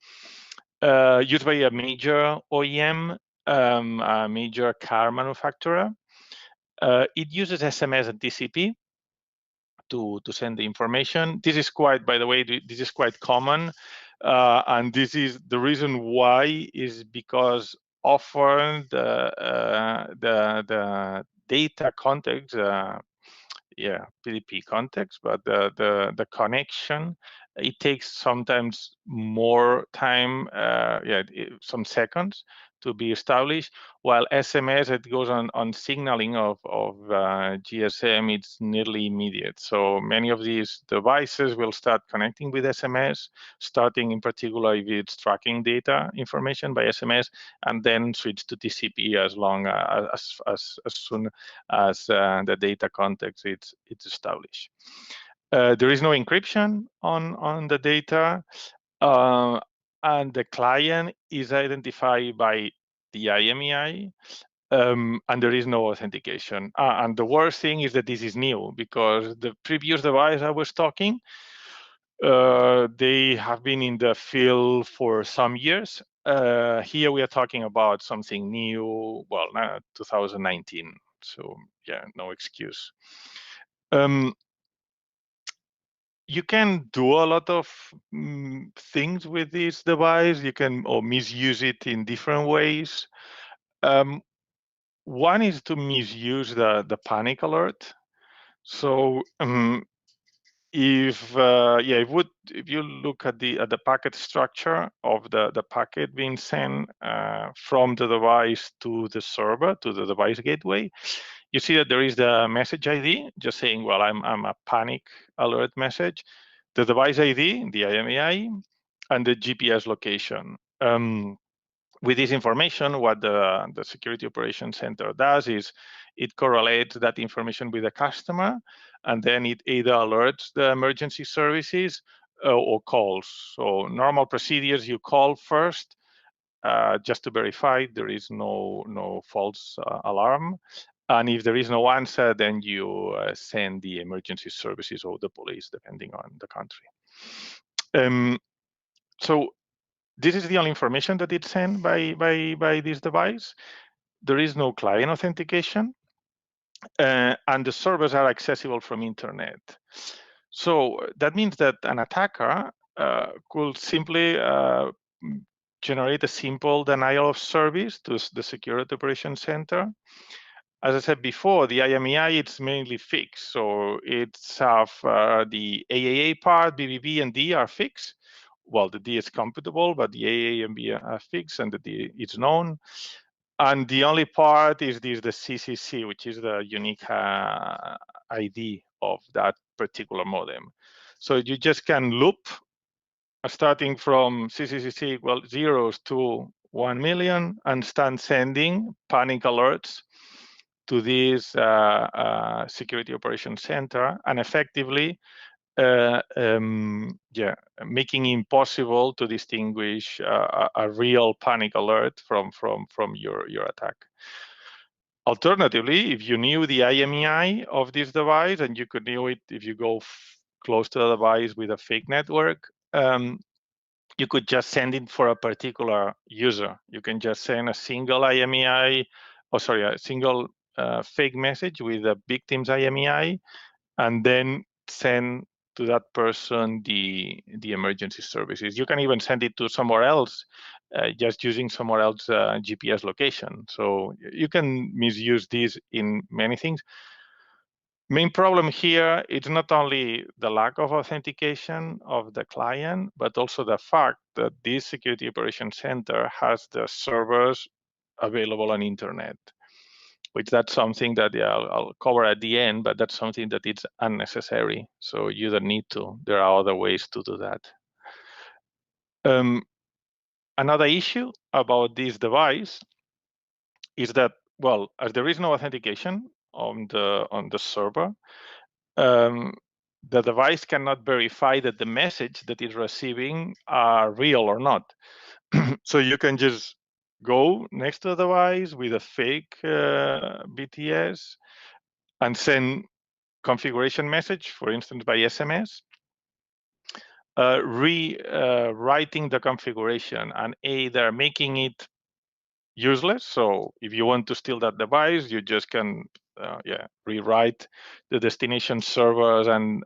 [SPEAKER 3] Used by a major OEM, a major car manufacturer. It uses SMS and TCP to send the information. This is quite, by the way, this is quite common, and this is the reason why is because often the data context, PDP context, but the connection, it takes sometimes more time, some seconds to be established, while SMS, it goes on signaling of GSM, it's nearly immediate. So many of these devices will start connecting with SMS, starting in particular if it's tracking data information by SMS, and then switch to TCP as soon as the data context it's established. There is no encryption on the data. And the client is identified by the IMEI, and there is no authentication. And the worst thing is that this is new, because the previous device I was talking, they have been in the field for some years. Here we are talking about something new, well, 2019. So yeah, no excuse. You can do a lot of things with this device. You can misuse it in different ways. One is to misuse the panic alert. So if you look at the packet structure of the packet being sent from the device to the server, to the device gateway, you see that there is the message ID, just saying, well, I'm a panic alert message, the device ID, the IMEI, and the GPS location. With this information, what the Security Operations Center does is it correlates that information with the customer, and then it either alerts the emergency services or calls. So normal procedures, you call first just to verify there is no false alarm. And if there is no answer, then you send the emergency services or the police, depending on the country. So this is the only information that it's sent by this device. There is no client authentication, and the servers are accessible from internet. So that means that an attacker could simply generate a simple denial of service to the Security Operations Center. As I said before, the IMEI, it's mainly fixed. So it's have the AAA part, BBB and D are fixed. Well, the D is computable, but the AA and B are fixed, and the D is known. And the only part is the CCC, which is the unique ID of that particular modem. So you just can loop, starting from CCC equal zeros to 1 million, and start sending panic alerts to this Security Operations Center, and effectively making impossible to distinguish a real panic alert from your attack. Alternatively, if you knew the IMEI of this device, and you could know it if you go close to the device with a fake network, you could just send it for a particular user. You can just send a single IMEI, a single fake message with a victim's IMEI, and then send to that person the emergency services. You can even send it to somewhere else, just using somewhere else GPS location. So you can misuse this in many things. Main problem here, it's not only the lack of authentication of the client, but also the fact that this Security Operations Center has the servers available on internet, which that's something that I'll cover at the end, but that's something that it's unnecessary. So you don't need to. There are other ways to do that. Another issue about this device is that, well, as there is no authentication on the server, the device cannot verify that the message that it's receiving are real or not. So you can just go next to the device with a fake BTS and send configuration message, for instance, by SMS, rewriting the configuration and either making it useless. So if you want to steal that device, you just can rewrite the destination servers and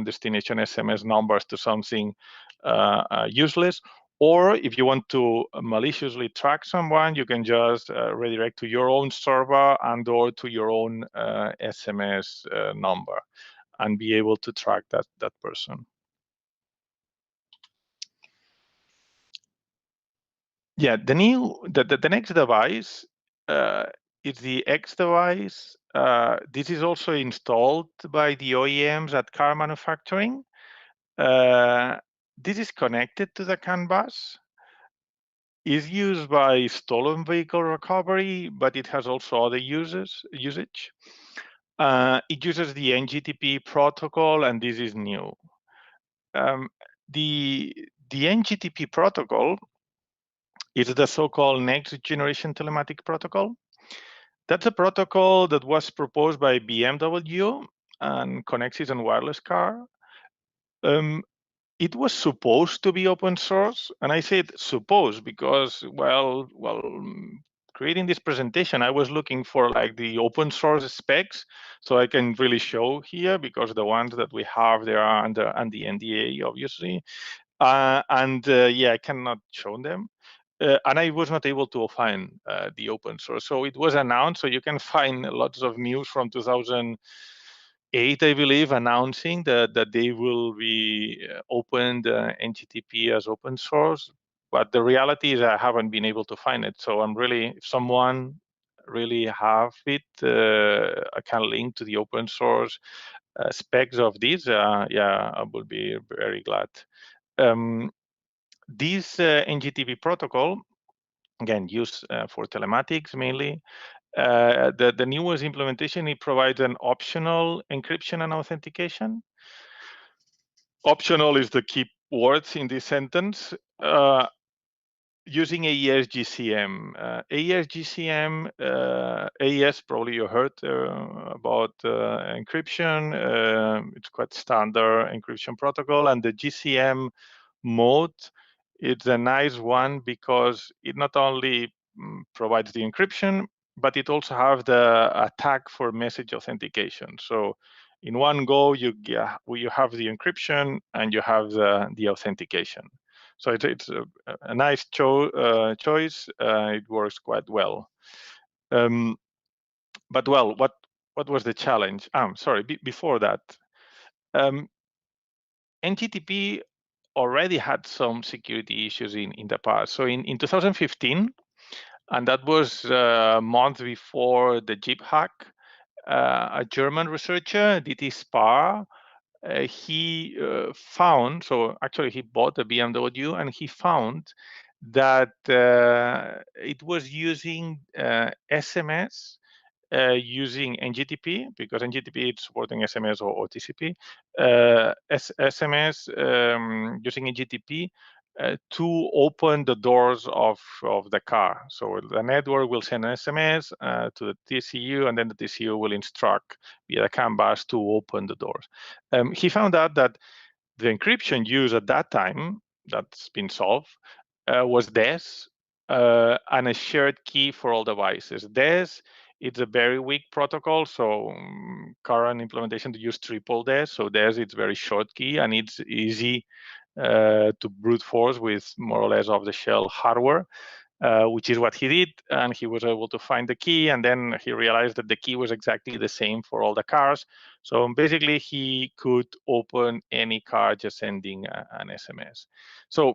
[SPEAKER 3] destination SMS numbers to something useless. Or if you want to maliciously track someone, you can just redirect to your own server and or to your own SMS number and be able to track that person. Yeah, the next device is the X device. This is also installed by the OEMs at car manufacturing. This is connected to the CAN bus. Is used by stolen vehicle recovery, but it has also other usage. It uses the NGTP protocol, and this is new. The NGTP protocol is the so-called next generation telematic protocol. That's a protocol that was proposed by BMW and connects it on wireless car. It was supposed to be open source, and I said supposed because, well, creating this presentation, I was looking for like the open source specs, so I can really show here because the ones that we have there are under the NDA, obviously, yeah, I cannot show them. And I was not able to find the open source. So it was announced, so you can find lots of news from 2008, I believe, announcing that they will be opened NGTP as open source. But the reality is I haven't been able to find it. So I'm really, if someone really have it, I can link to the open source specs of this. Yeah, I would be very glad. This NGTP protocol, again, used for telematics mainly. The newest implementation, it provides an optional encryption and authentication. Optional is the key words in this sentence. Using AES GCM. AES GCM, AES, probably you heard about encryption. It's quite standard encryption protocol, and the GCM mode, it's a nice one because it not only provides the encryption, but it also have the attack for message authentication. So in one go, you have the encryption and you have the authentication. So it's a nice choice. It works quite well. But well, what was the challenge? Sorry, before that, NGTP already had some security issues in the past. So in 2015, and that was a month before the Jeep hack, a German researcher, DT Spar, he found, so actually he bought a BMW and he found that it was using SMS using NGTP, because NGTP is supporting SMS or TCP, SMS using NGTP to open the doors of the car. So the network will send an SMS to the TCU, and then the TCU will instruct via the CAN bus to open the doors. He found out that the encryption used at that time, that's been solved, was DES and a shared key for all devices. DES, it's a very weak protocol, so current implementation to use triple DES. So DES, it's very short key and it's easy to brute force with more or less off-the-shelf hardware. Which is what he did, and he was able to find the key, and then he realized that the key was exactly the same for all the cars. So basically, he could open any car just sending an SMS. So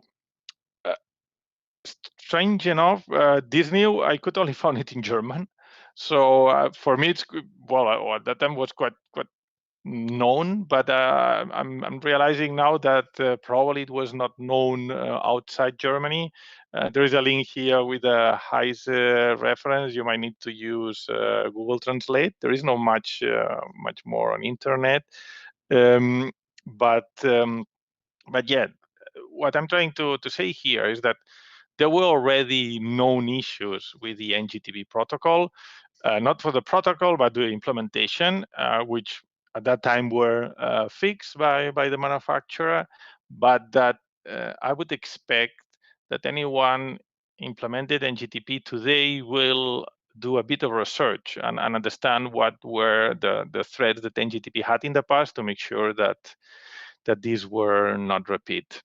[SPEAKER 3] strange enough, this new, I could only find it in German. So for me, it's, well, at that time was quite known, but I'm realizing now that probably it was not known outside Germany. There is a link here with a Heise reference. You might need to use Google Translate. There is not much more on internet, but yeah, what I'm trying to say here is that there were already known issues with the NGTP protocol, not for the protocol, but the implementation, which at that time were fixed by the manufacturer, but that I would expect that anyone implemented NGTP today will do a bit of research and understand what were the threats that NGTP had in the past to make sure that these were not repeat.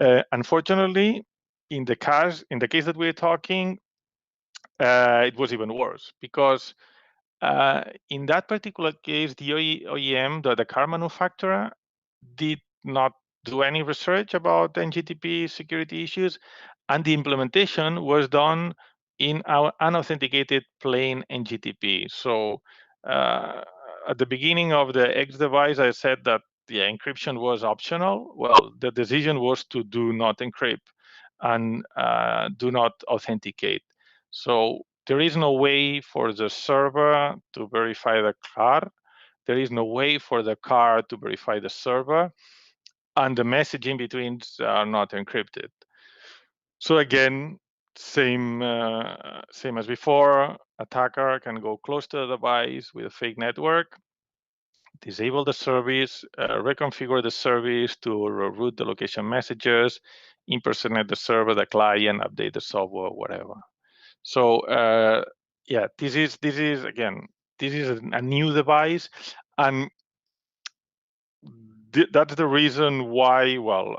[SPEAKER 3] Unfortunately, in the case that we're talking, it was even worse because in that particular case, the OEM, the car manufacturer, did not do any research about NGTP security issues, and the implementation was done in our unauthenticated plain NGTP. So at the beginning of the X device, I said that the encryption was optional. Well, the decision was to do not encrypt and do not authenticate. So there is no way for the server to verify the car. There is no way for the car to verify the server, and the message in between are not encrypted. So again, same as before, attacker can go close to the device with a fake network, disable the service, reconfigure the service to reroute the location messages, impersonate the server, the client, update the software, whatever. So yeah, this is again, this is a new device, and that's the reason why. Well,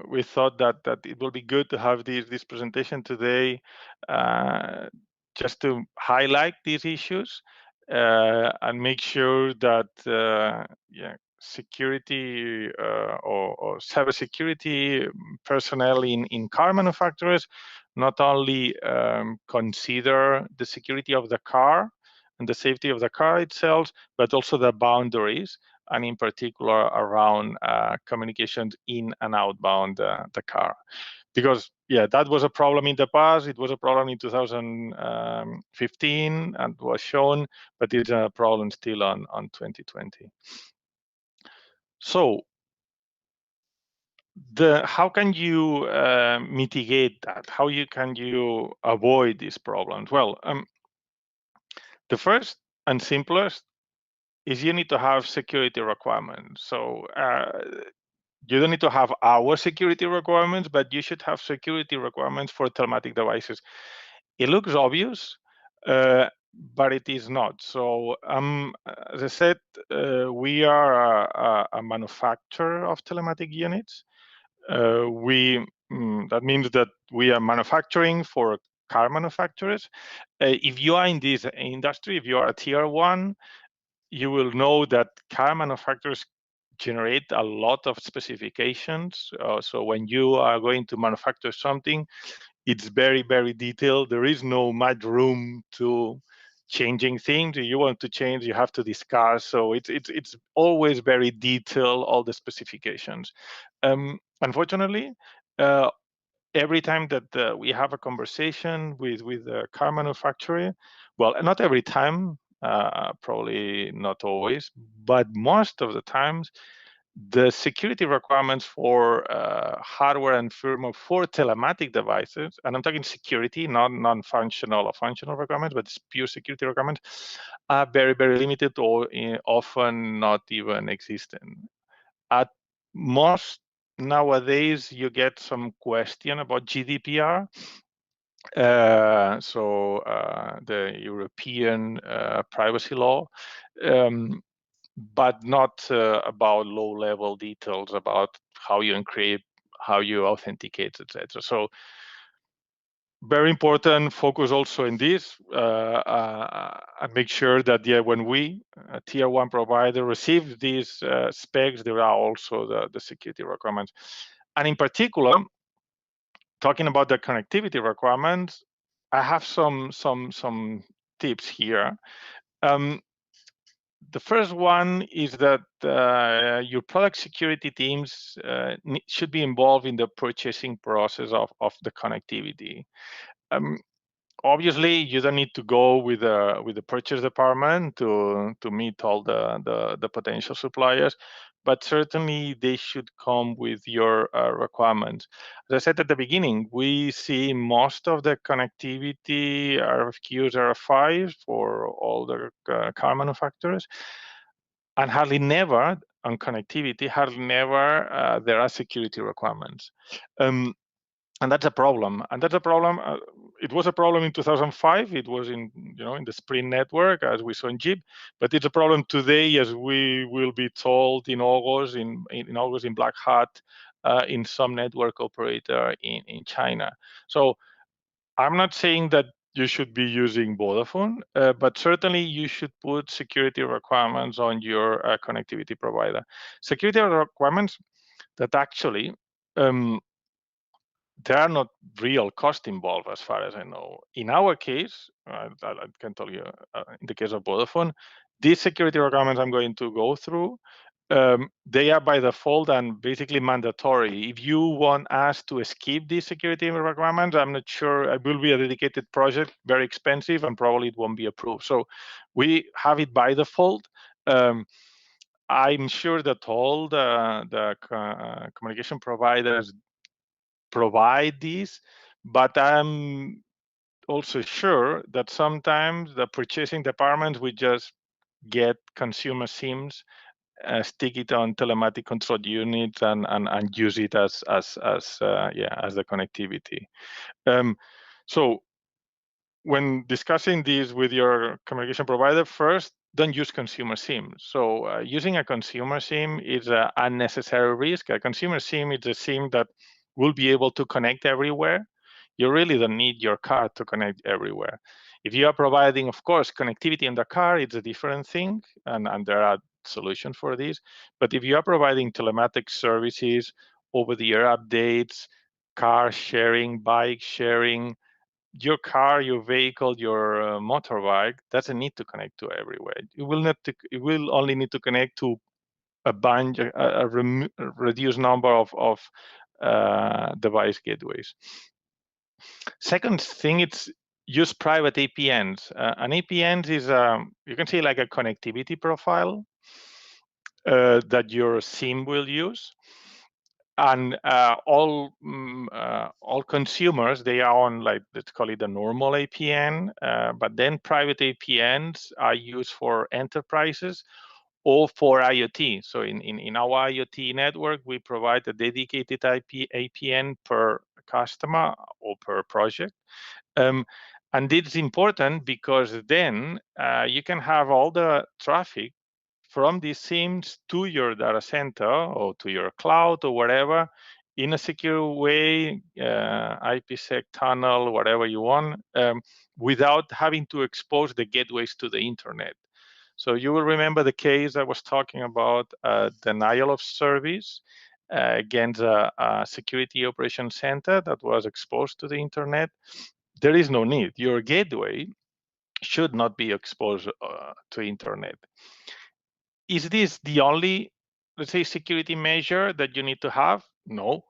[SPEAKER 3] we thought that it will be good to have this presentation today, just to highlight these issues and make sure that yeah, security or cybersecurity personnel in car manufacturers not only consider the security of the car and the safety of the car itself, but also the boundaries, and in particular around communications in and outbound the car. Because yeah, that was a problem in the past. It was a problem in 2015 and was shown, but it's a problem still on 2020. So how can you mitigate that? How can you avoid these problems? Well, the first and simplest is you need to have security requirements. So you don't need to have our security requirements, but you should have security requirements for telematic devices. It looks obvious, but it is not. So as I said, we are a manufacturer of telematic units. That means that we are manufacturing for car manufacturers. If you are in this industry, if you are a tier 1, you will know that car manufacturers generate a lot of specifications. So when you are going to manufacture something, it's very, very detailed. There is no much room to changing things. If you want to change, you have to discuss. So it's always very detailed, all the specifications. Unfortunately, every time that we have a conversation with a car manufacturer, well, not every time, probably not always, but most of the times, the security requirements for hardware and firmware for telematic devices, and I'm talking security, not non-functional or functional requirements, but it's pure security requirements, are very, very limited or often not even existent. At most nowadays, you get some question about GDPR. The European privacy law, but not about low-level details about how you encrypt, how you authenticate, etc. So very important focus also in this, and make sure that when we, a tier 1 provider, receive these specs, there are also the security requirements. And in particular, talking about the connectivity requirements, I have some tips here. The first one is that your product security teams should be involved in the purchasing process of the connectivity. Obviously, you don't need to go with the purchase department to meet all the potential suppliers, but certainly they should come with your requirements. As I said at the beginning, we see most of the connectivity RFQs, RFIs for all the car manufacturers, and hardly never on connectivity, hardly never there are security requirements. And that's a problem. And that's a problem. It was a problem in 2005. It was in in the Sprint network, as we saw in Jeep. But it's a problem today, as we will be told in August, in Black Hat, in some network operator in China. So I'm not saying that you should be using Vodafone, but certainly you should put security requirements on your connectivity provider. Security requirements that actually there are not real cost involved, as far as I know. In our case, I can tell you, in the case of Vodafone, these security requirements I'm going to go through, they are by default and basically mandatory. If you want us to skip these security requirements, I'm not sure. It will be a dedicated project, very expensive, and probably it won't be approved. So we have it by default. I'm sure that all the communication providers provide these, but I'm also sure that sometimes the purchasing departments will just get consumer SIMs, stick it on telematic control units, and use it as the connectivity. So when discussing this with your communication provider, first, don't use consumer SIM. So using a consumer SIM is an unnecessary risk. A consumer SIM is a SIM that will be able to connect everywhere. You really don't need your car to connect everywhere. If you are providing, of course, connectivity in the car, it's a different thing, and there are solutions for this. But if you are providing telematic services, over-the-air updates, car sharing, bike sharing, your car, your vehicle, your motorbike doesn't need to connect to everywhere. It will only need to connect to a bunch, a reduced number of device gateways. Second thing, it's use private APNs. An APN is you can say like a connectivity profile that your SIM will use. And all consumers, they are on, like, let's call it a normal APN, but then private APNs are used for enterprises or for IoT. So in our IoT network, we provide a dedicated APN per customer or per project. And this is important because then you can have all the traffic from these SIMs to your data center or to your cloud or whatever in a secure way, IPsec tunnel, whatever you want, without having to expose the gateways to the internet. So you will remember the case I was talking about, denial of service against a security operations center that was exposed to the internet. There is no need. Your gateway should not be exposed to internet. Is this the only, let's say, security measure that you need to have? No.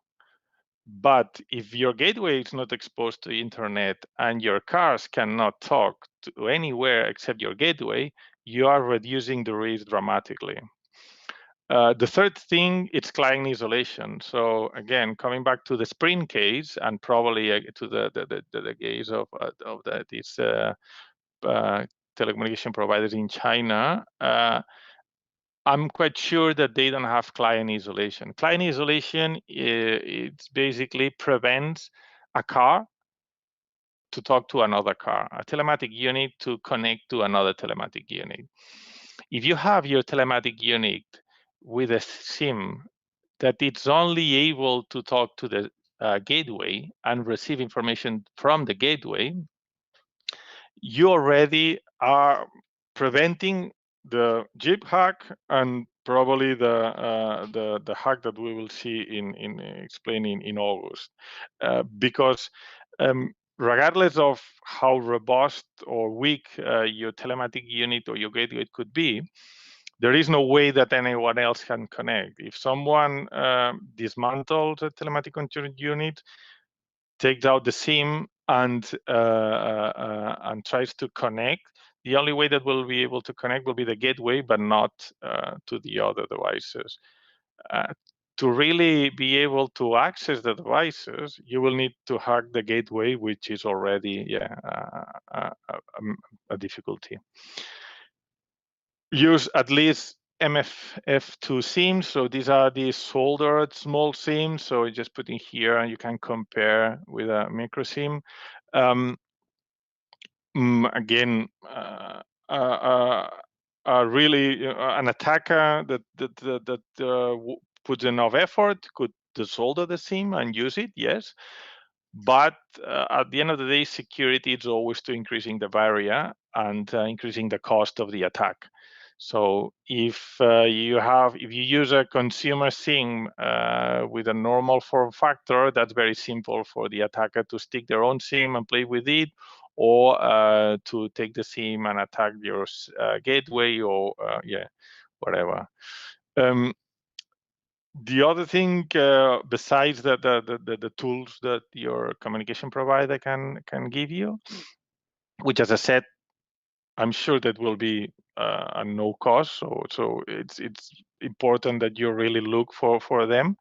[SPEAKER 3] But if your gateway is not exposed to internet and your cars cannot talk to anywhere except your gateway, you are reducing the risk dramatically. The third thing, it's client isolation. So again, coming back to the Sprint case and probably to the case of these telecommunication providers in China, I'm quite sure that they don't have client isolation. Client isolation, it basically prevents a car to talk to another car, a telematic unit to connect to another telematic unit. If you have your telematic unit with a SIM that it's only able to talk to the gateway and receive information from the gateway, you already are preventing the Jeep hack and probably the hack that we will see in explaining in August, because regardless of how robust or weak your telematic unit or your gateway could be, there is no way that anyone else can connect. If someone dismantles a telematic control unit, takes out the SIM, and tries to connect, the only way that we'll be able to connect will be the gateway, but not to the other devices. To really be able to access the devices, you will need to hack the gateway, which is already a difficulty. Use at least MFF2 SIMs. So these are the soldered small SIMs. So you just put in here and you can compare with a micro SIM. Again, really an attacker that puts enough effort could desolder the SIM and use it, yes. But at the end of the day, security is always to increasing the barrier and increasing the cost of the attack. So if you use a consumer SIM with a normal form factor, that's very simple for the attacker to stick their own SIM and play with it, or to take the SIM and attack your gateway, or whatever. The other thing, besides the tools that your communication provider can give you, which, as I said, I'm sure that will be a no cost. So it's important that you really look for them.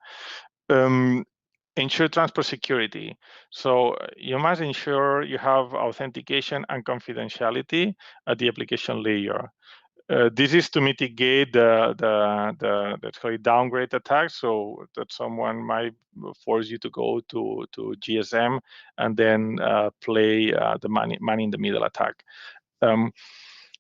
[SPEAKER 3] Ensure transport security. So you must ensure you have authentication and confidentiality at the application layer. This is to mitigate the let's call it downgrade attack, so that someone might force you to go to GSM and then play the man in the middle attack.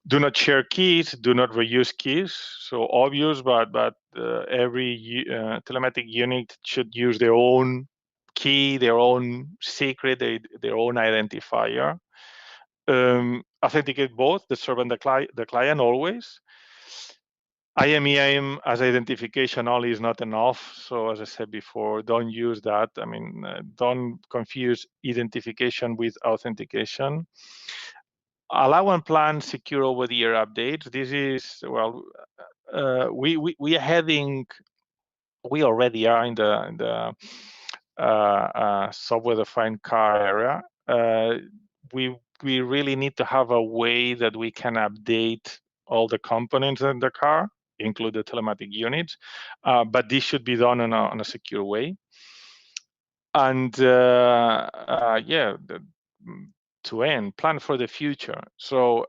[SPEAKER 3] Do not share keys, do not reuse keys. So obvious, but every telematic unit should use their own key, their own secret, their own identifier. Authenticate both the server and the client always. IAM as identification only is not enough. So as I said before, don't use that. I mean, don't confuse identification with authentication. Allow and plan secure over-the-air updates. This is, well, we are heading, we already are in the software-defined car area. We really need to have a way that we can update all the components in the car, include the telematic units, but this should be done on a secure way. And to end, plan for the future. So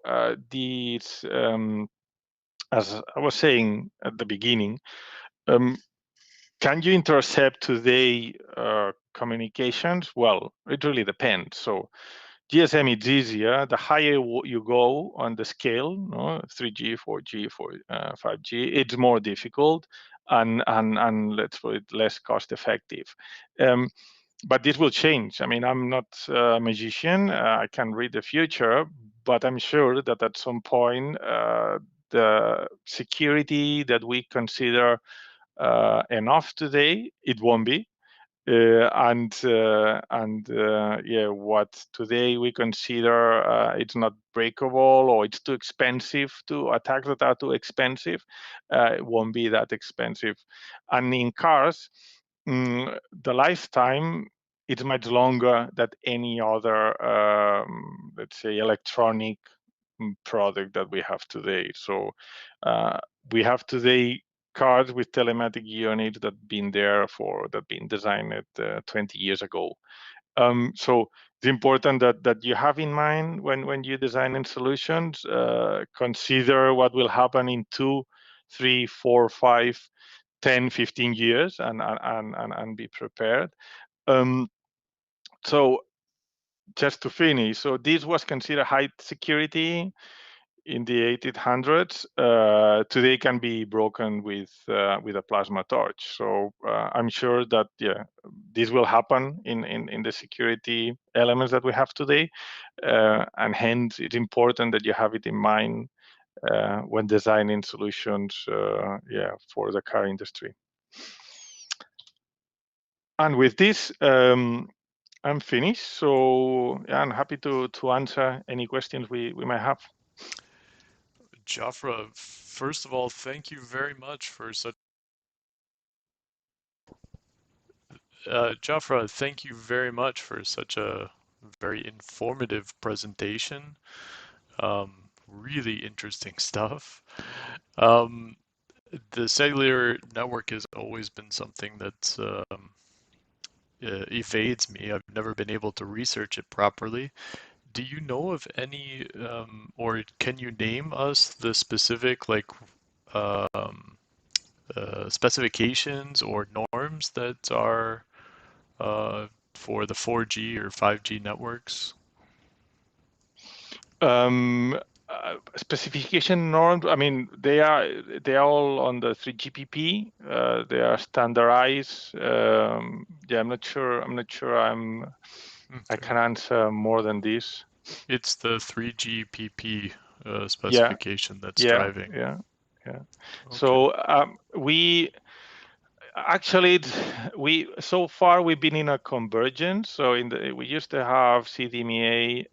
[SPEAKER 3] these, as I was saying at the beginning, can you intercept today communications? Well, it really depends. So GSM is easier. The higher you go on the scale, 3G, 4G, 5G, it's more difficult and let's put it, less cost effective. But this will change. I mean, I'm not a magician. I can read the future, but I'm sure that at some point, the security that we consider enough today, it won't be. What today we consider it's not breakable or it's too expensive to attacks that are too expensive, it won't be that expensive. And in cars, the lifetime is much longer than any other, let's say, electronic product that we have today. So we have today cars with telematic units that been designed 20 years ago. So it's important that you have in mind when you designing solutions, consider what will happen in 2, 3, 4, 5, 10, 15 years and be prepared. So just to finish, so this was considered high security in the 1800s. Today can be broken with a plasma torch. So I'm sure that this will happen in the security elements that we have today, and hence it's important that you have it in mind when designing solutions for the car industry. And with this, I'm finished. So yeah, I'm happy to answer any questions we might have.
[SPEAKER 1] Jofre, first of all, thank you very much for such. Jofre, thank you very much for such a very informative presentation. Really interesting stuff. The cellular network has always been something that evades me. I've never been able to research it properly. Do you know of any, or can you name us the specific um, specifications or norms that are for the 4G or 5G networks?
[SPEAKER 3] Specification norms. I mean, they are all on the 3GPP. They are standardized. Yeah, I'm not sure. I can answer more than this.
[SPEAKER 1] It's the 3GPP specification that's driving.
[SPEAKER 3] Yeah.
[SPEAKER 1] Okay.
[SPEAKER 3] So actually, so far we've been in a convergence. So we used to have CDMA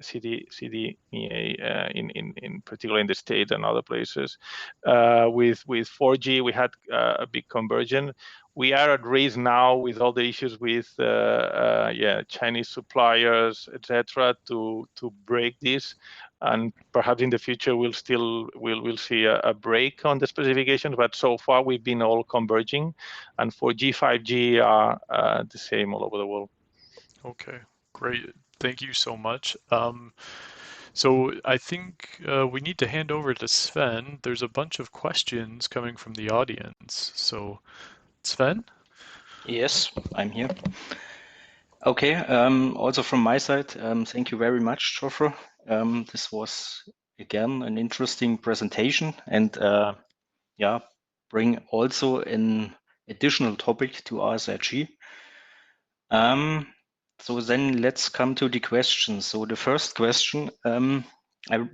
[SPEAKER 3] in particular in the States and other places. With 4G, we had a big convergence. We are at risk now with all the issues with Chinese suppliers, etc., to break this. And perhaps in the future we'll see a break on the specifications, but so far we've been all converging, and 4G, 5G are the same all over the world.
[SPEAKER 1] Okay, great. Thank you so much. So I think we need to hand over to Sven. There's a bunch of questions coming from the audience. So Sven?
[SPEAKER 2] Yes, I'm here. Okay, also from my side, thank you very much, Jofre. This was, again, an interesting presentation and bring also an additional topic to ASRG. So then let's come to the questions. So the first question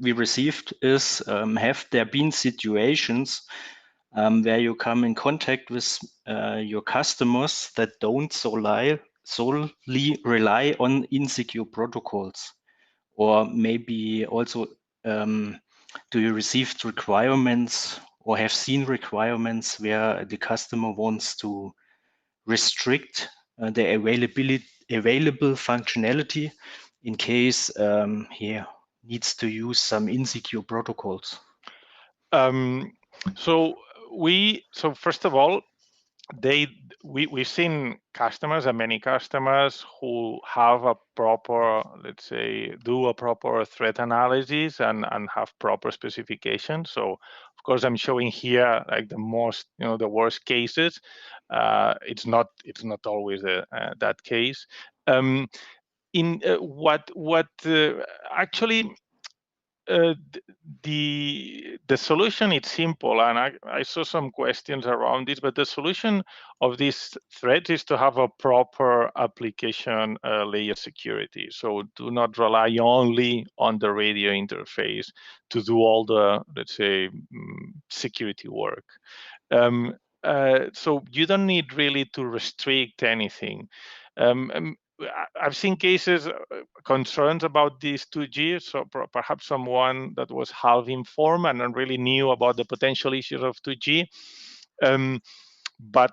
[SPEAKER 2] we received is, have there been situations where you come in contact with your customers that don't solely rely on insecure protocols? Or maybe also, do you receive requirements or have seen requirements where the customer wants to restrict the available functionality in case he needs to use some insecure protocols?
[SPEAKER 3] So first of all, we've seen customers and many customers who have a proper, let's say, do a proper threat analysis and have proper specifications. So of course I'm showing here like the most, the worst cases. It's not always that case. Actually, the solution, it's simple, and I saw some questions around this, but the solution of this threat is to have a proper application layer security. So do not rely only on the radio interface to do all the, let's say, security work. So you don't need really to restrict anything. I've seen cases, concerns about these 2G, so perhaps someone that was half informed and really knew about the potential issues of 2G. But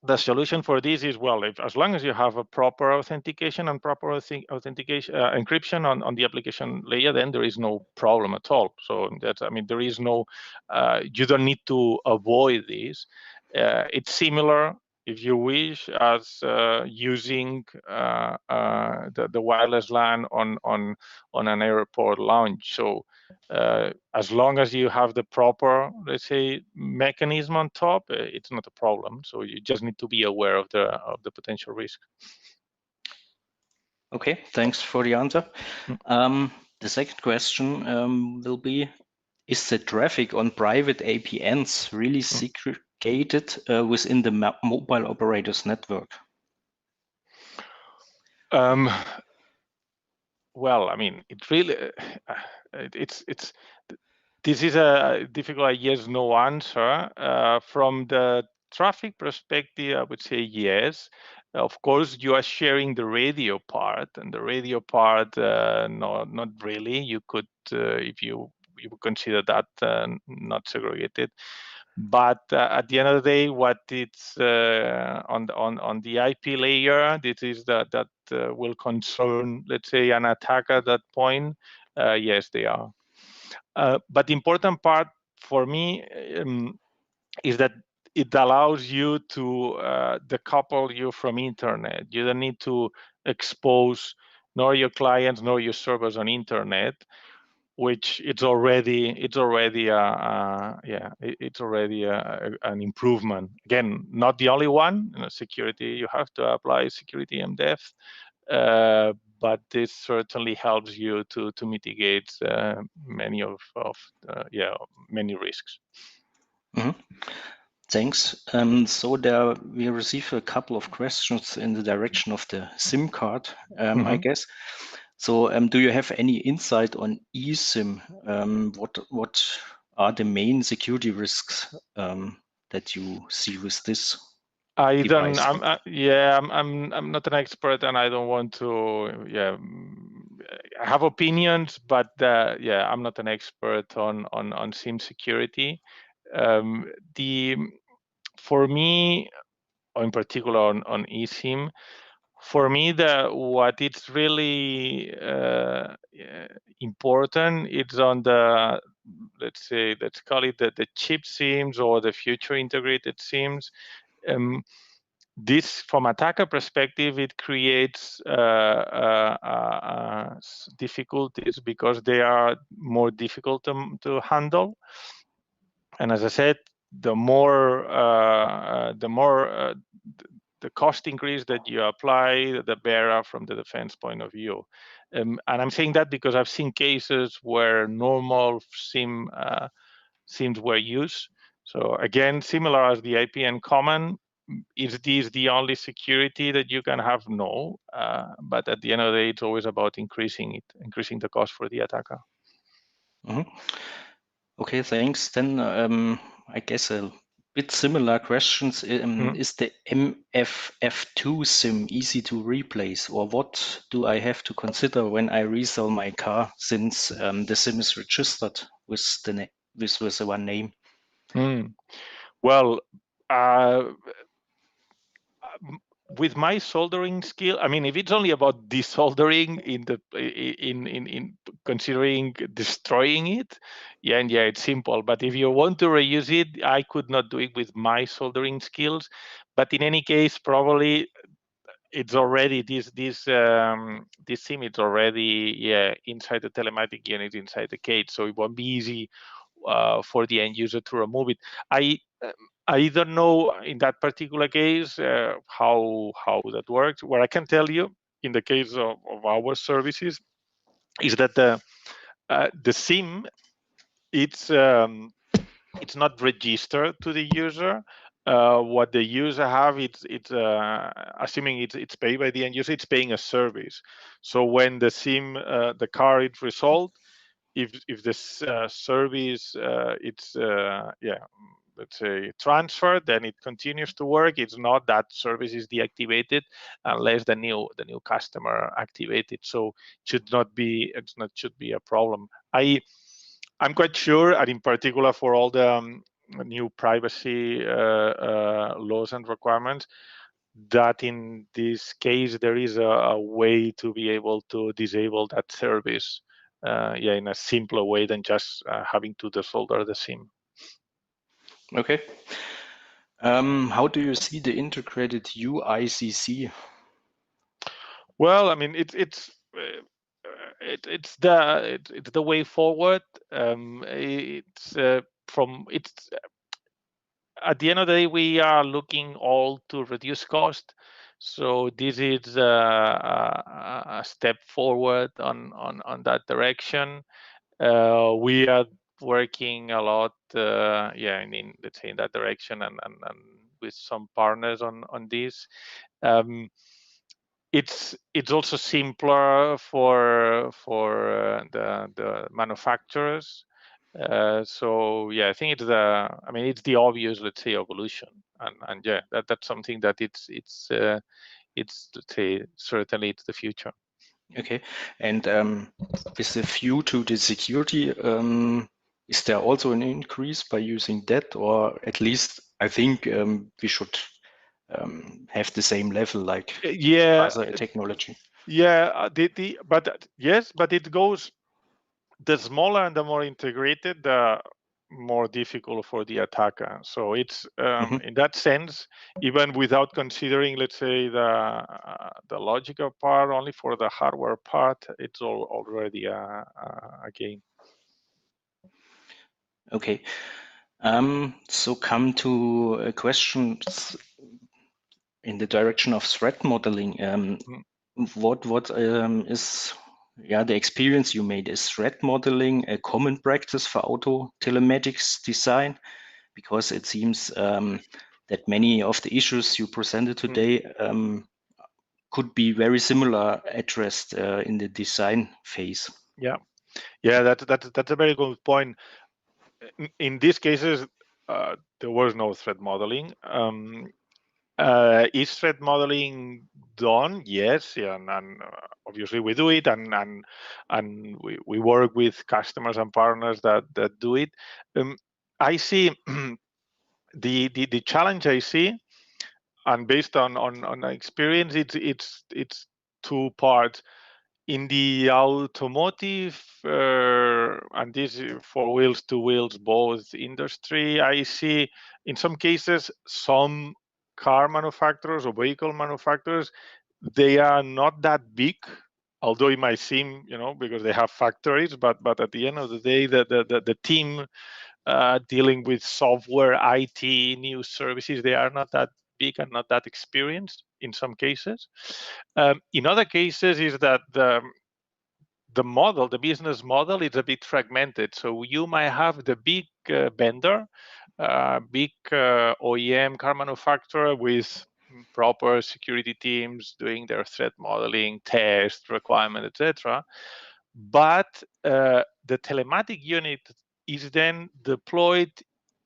[SPEAKER 3] the solution for this is, well, as long as you have a proper authentication and proper authentication encryption on the application layer, then there is no problem at all. So there is no, you don't need to avoid this. It's similar, if you wish, as using the wireless LAN on an airport lounge. So as long as you have the proper, let's say, mechanism on top, it's not a problem. So you just need to be aware of the potential risk.
[SPEAKER 2] Okay, thanks for the answer. The second question will be, is the traffic on private APNs really segregated within the mobile operator's network?
[SPEAKER 3] Well, I mean, it really, this is a difficult yes/no answer. From the traffic perspective, I would say yes. Of course, you are sharing the radio part, and the radio part, no, not really. You could, if you consider that not segregated. But at the end of the day, what it's on the IP layer, this is that will concern, let's say, an attack at that point. Yes, they are. But the important part for me is that it allows you to decouple you from internet. You don't need to expose nor your clients nor your servers on internet, which it's already an improvement. Again, not the only one. Security, you have to apply security in depth, but this certainly helps you to mitigate many risks.
[SPEAKER 2] Mm-hmm. Thanks. So we receive a couple of questions in the direction of the SIM card, I guess. So do you have any insight on eSIM? What are the main security risks that you see with this device?
[SPEAKER 3] I'm not an expert, and I don't want to I have opinions, but I'm not an expert on SIM security. For me, or in particular on eSIM, for me, what it's really important, it's on the, let's call it the chip SIMs or the future integrated SIMs. This, from attacker perspective, it creates difficulties because they are more difficult to handle. And as I said, the more the cost increase that you apply, the better from the defense point of view. And I'm saying that because I've seen cases where normal SIMs were used. So again, similar as the IPN common, is this the only security that you can have? No, but at the end of the day, it's always about increasing the cost for the attacker.
[SPEAKER 2] Mm-hmm. Okay, thanks. Then I guess a bit similar questions. Is the MFF2 SIM easy to replace, or what do I have to consider when I resell my car, since the SIM is registered with the one name?
[SPEAKER 3] Well, with my soldering skill, I mean, if it's only about desoldering in considering destroying it, it's simple. But if you want to reuse it, I could not do it with my soldering skills. But in any case, probably it's already this SIM. It's already inside the telematic unit, inside the cage, so it won't be easy for the end user to remove it. I don't know in that particular case how that works. What I can tell you in the case of our services is that the SIM, it's not registered to the user. What the user have, it's assuming it's paid by the end user, it's paying a service. So when the SIM, the car is resolved, if this service it's let's say transferred, then it continues to work. It's not that service is deactivated unless the new customer activate it. So should not be a problem. I'm quite sure, and in particular for all the new privacy laws and requirements, that in this case there is a way to be able to disable that service in a simpler way than just having to desolder the SIM.
[SPEAKER 2] Okay. How do you see the integrated UICC?
[SPEAKER 3] Well, I mean, it's the way forward. At the end of the day, we are looking all to reduce cost. So this is a step forward on that direction. We are working a lot, let's say in that direction, and with some partners on this. It's also simpler for the manufacturers. So I think it's the obvious, let's say, evolution, and that's something that it's to say certainly it's the future.
[SPEAKER 2] Okay, and with the view to the security, is there also an increase by using that, or at least I think we should have the same level like
[SPEAKER 3] Yeah,
[SPEAKER 2] other technology?
[SPEAKER 3] yeah. But yes, but it goes. The smaller and the more integrated, the more difficult for the attacker. So it's in that sense, even without considering, let's say, the logical part, only for the hardware part, it's already a game.
[SPEAKER 2] Okay. So come to questions in the direction of threat modeling. What is the experience you made? Is threat modeling a common practice for auto telematics design? Because it seems that many of the issues you presented today could be very similar addressed in the design phase.
[SPEAKER 3] Yeah, that's a very good point. In these cases, there was no threat modeling. Is threat modeling done? Yes, yeah, and obviously we do it, and we work with customers and partners that do it. I see the challenge I see, and based on experience, it's two parts. In the automotive and this four wheels, two wheels, both industry, I see in some cases some car manufacturers or vehicle manufacturers, they are not that big, although it might seem, because they have factories, but at the end of the day, the team dealing with software, IT, new services, they are not that big and not that experienced in some cases. In other cases, is that the business model is a bit fragmented. So you might have the big vendor, big OEM car manufacturer with proper security teams doing their threat modeling, test, requirement, etc. But the telematic unit is then deployed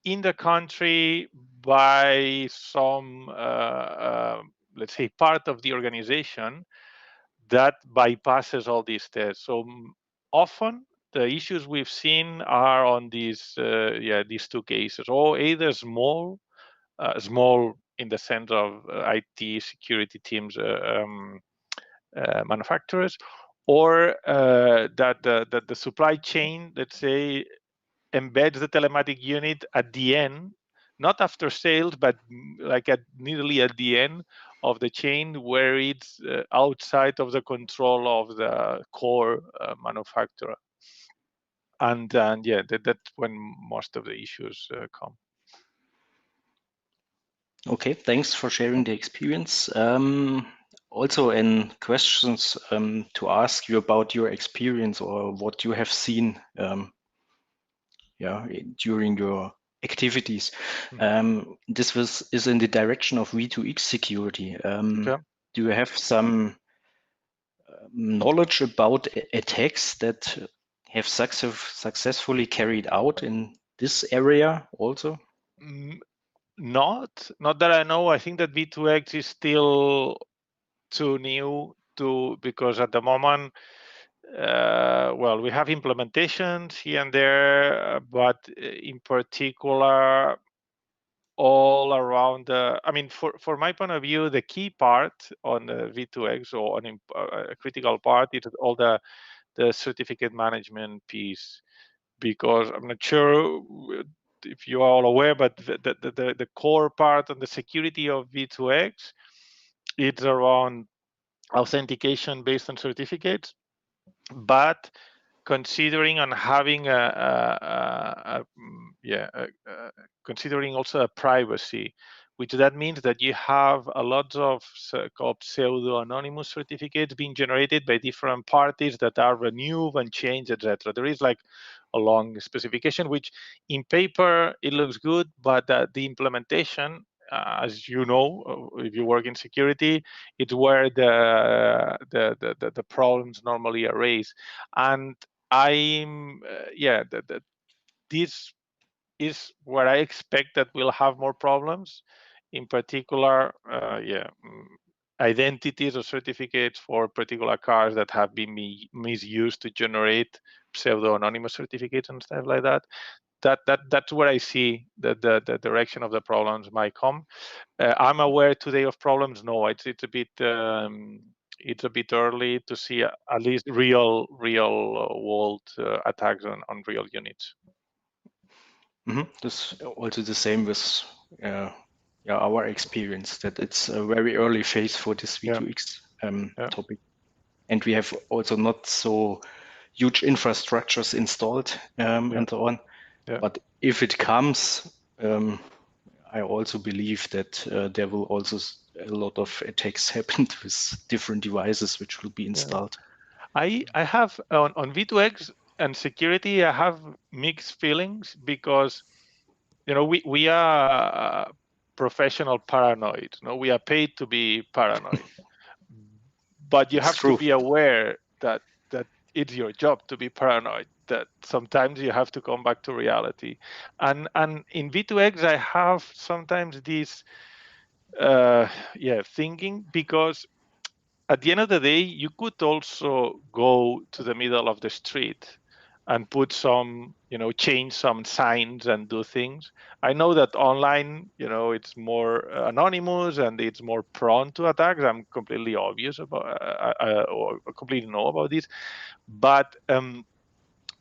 [SPEAKER 3] in the country by some, let's say, part of the organization that bypasses all these tests. So often the issues we've seen are on these two cases, or either small in the sense of IT security teams, manufacturers, or that the supply chain, let's say, embeds the telematic unit at the end, not after sales, but like nearly at the end of the chain, where it's outside of the control of the core manufacturer. And that's when most of the issues come.
[SPEAKER 2] Okay, thanks for sharing the experience. Also, in questions to ask you about your experience or what you have seen during your activities. This is in the direction of V2X security.
[SPEAKER 3] Okay.
[SPEAKER 2] Do you have some knowledge about attacks that have successfully carried out in this area also?
[SPEAKER 3] Not that I know. I think that V2X is still too new because at the moment, we have implementations here and there, but in particular, all around for my point of view, the key part on the V2X, or on a critical part, is all the certificate management piece, because I'm not sure if you are all aware, but the core part on the security of V2X, it's around authentication based on certificates, but considering on having considering also a privacy, which that means that you have a lot of called pseudo-anonymous certificates being generated by different parties that are renewed and changed, etc. There is like a long specification, which in paper it looks good, but the implementation, as you know, if you work in security, it's where the problems normally arise. And I'm this is where I expect that we'll have more problems. In particular, identities or certificates for particular cars that have been misused to generate pseudo-anonymous certificates and stuff like that. That's where I see that the direction of the problems might come. I'm aware today of problems. No, it's a bit early to see at least real world attacks on real units.
[SPEAKER 2] This also the same with our experience, that it's a very early phase for this V2X topic, and we have also not so huge infrastructures installed and so on. But if it comes, I also believe that there will also a lot of attacks happen with different devices which will be installed.
[SPEAKER 3] I have on V2X and security, I have mixed feelings because we are professional paranoid. We are paid to be paranoid, but you have to be aware that it's your job to be paranoid. That sometimes you have to come back to reality, and in V2X I have sometimes this thinking, because at the end of the day you could also go to the middle of the street and put some, change some signs and do things. I know that online, it's more anonymous and it's more prone to attacks. I'm completely obvious about, or completely know about this. But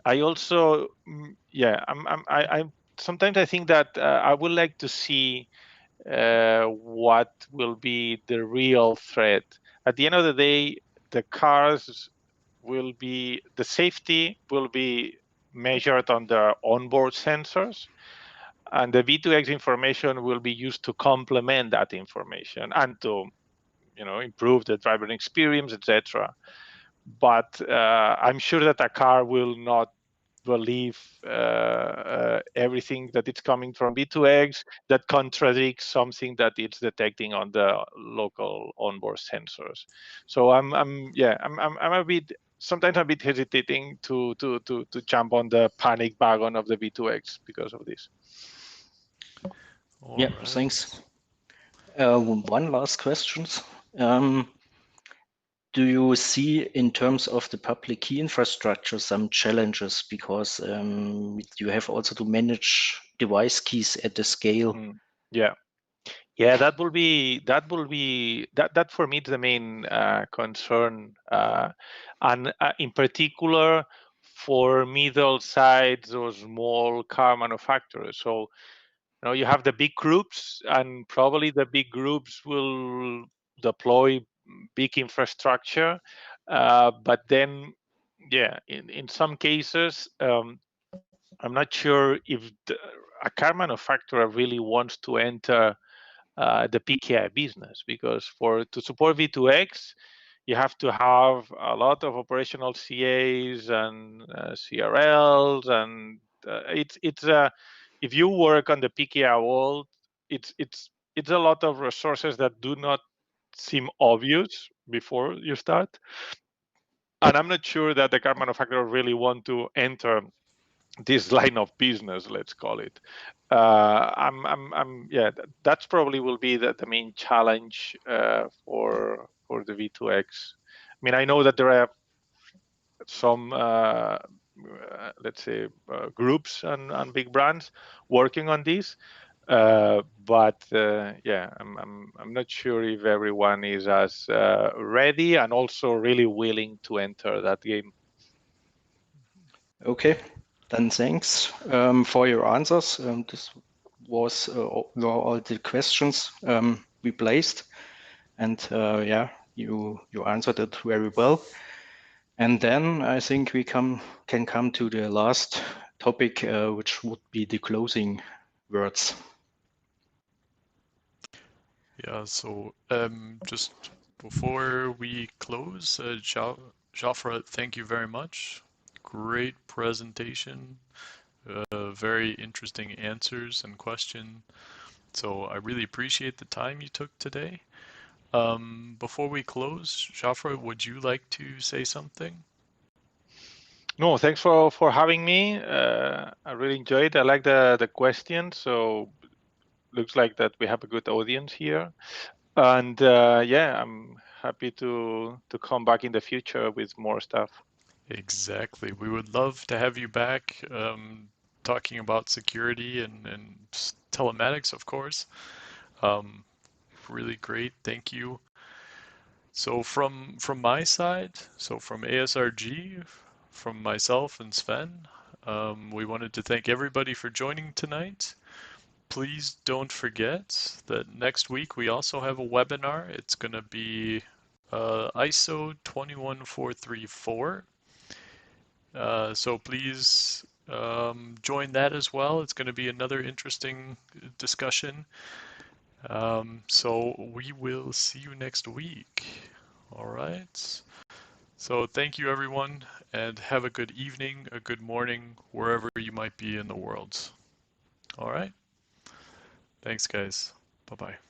[SPEAKER 3] I also, I'm sometimes I think that I would like to see what will be the real threat. At the end of the day, the cars will be, the safety will be measured on the onboard sensors, and the V2X information will be used to complement that information and to, improve the driver experience, etc. But I'm sure that a car will not believe everything that it's coming from V2X that contradicts something that it's detecting on the local onboard sensors. So I'm a bit, sometimes a bit hesitating to jump on the panic wagon of the V2X because of this.
[SPEAKER 2] All right. Thanks. One last question. Do you see, in terms of the public key infrastructure, some challenges, because you have also to manage device keys at the scale?
[SPEAKER 3] Yeah, that for me is the main concern, and in particular for middle-sized or small car manufacturers. So, you have the big groups, and probably the big groups will deploy big infrastructure, but then, in some cases, I'm not sure if a car manufacturer really wants to enter the PKI business, because to support V2X, you have to have a lot of operational CAs and CRLs, and it's if you work on the PKI world, it's a lot of resources that do not seem obvious before you start, and I'm not sure that the car manufacturer really want to enter this line of business, let's call it. That's probably will be the main challenge for the V2X. I mean, I know that there are some let's say groups and big brands working on this, but I'm not sure if everyone is as ready and also really willing to enter that game.
[SPEAKER 2] Okay, then thanks for your answers. This was all the questions we placed, and you answered it very well. And then I think we can come to the last topic, which would be the closing words.
[SPEAKER 1] Yeah, so just before we close, Jofre, thank you very much. Great presentation, very interesting answers and question. So I really appreciate the time you took today. Before we close, Jofre, would you like to say something?
[SPEAKER 3] No, thanks for having me. I really enjoyed it. I like the questions, so looks like that we have a good audience here. And yeah, I'm happy to come back in the future with more stuff.
[SPEAKER 1] Exactly. We would love to have you back talking about security and telematics, of course. Really great. Thank you. So from my side, so from ASRG, from myself and Sven, we wanted to thank everybody for joining tonight. Please don't forget that next week we also have a webinar. It's going to be ISO 21434. So please join that as well. It's going to be another interesting discussion. So we will see you next week. All right. So thank you, everyone, and have a good evening, a good morning, wherever you might be in the world. All right. Thanks, guys. Bye-bye.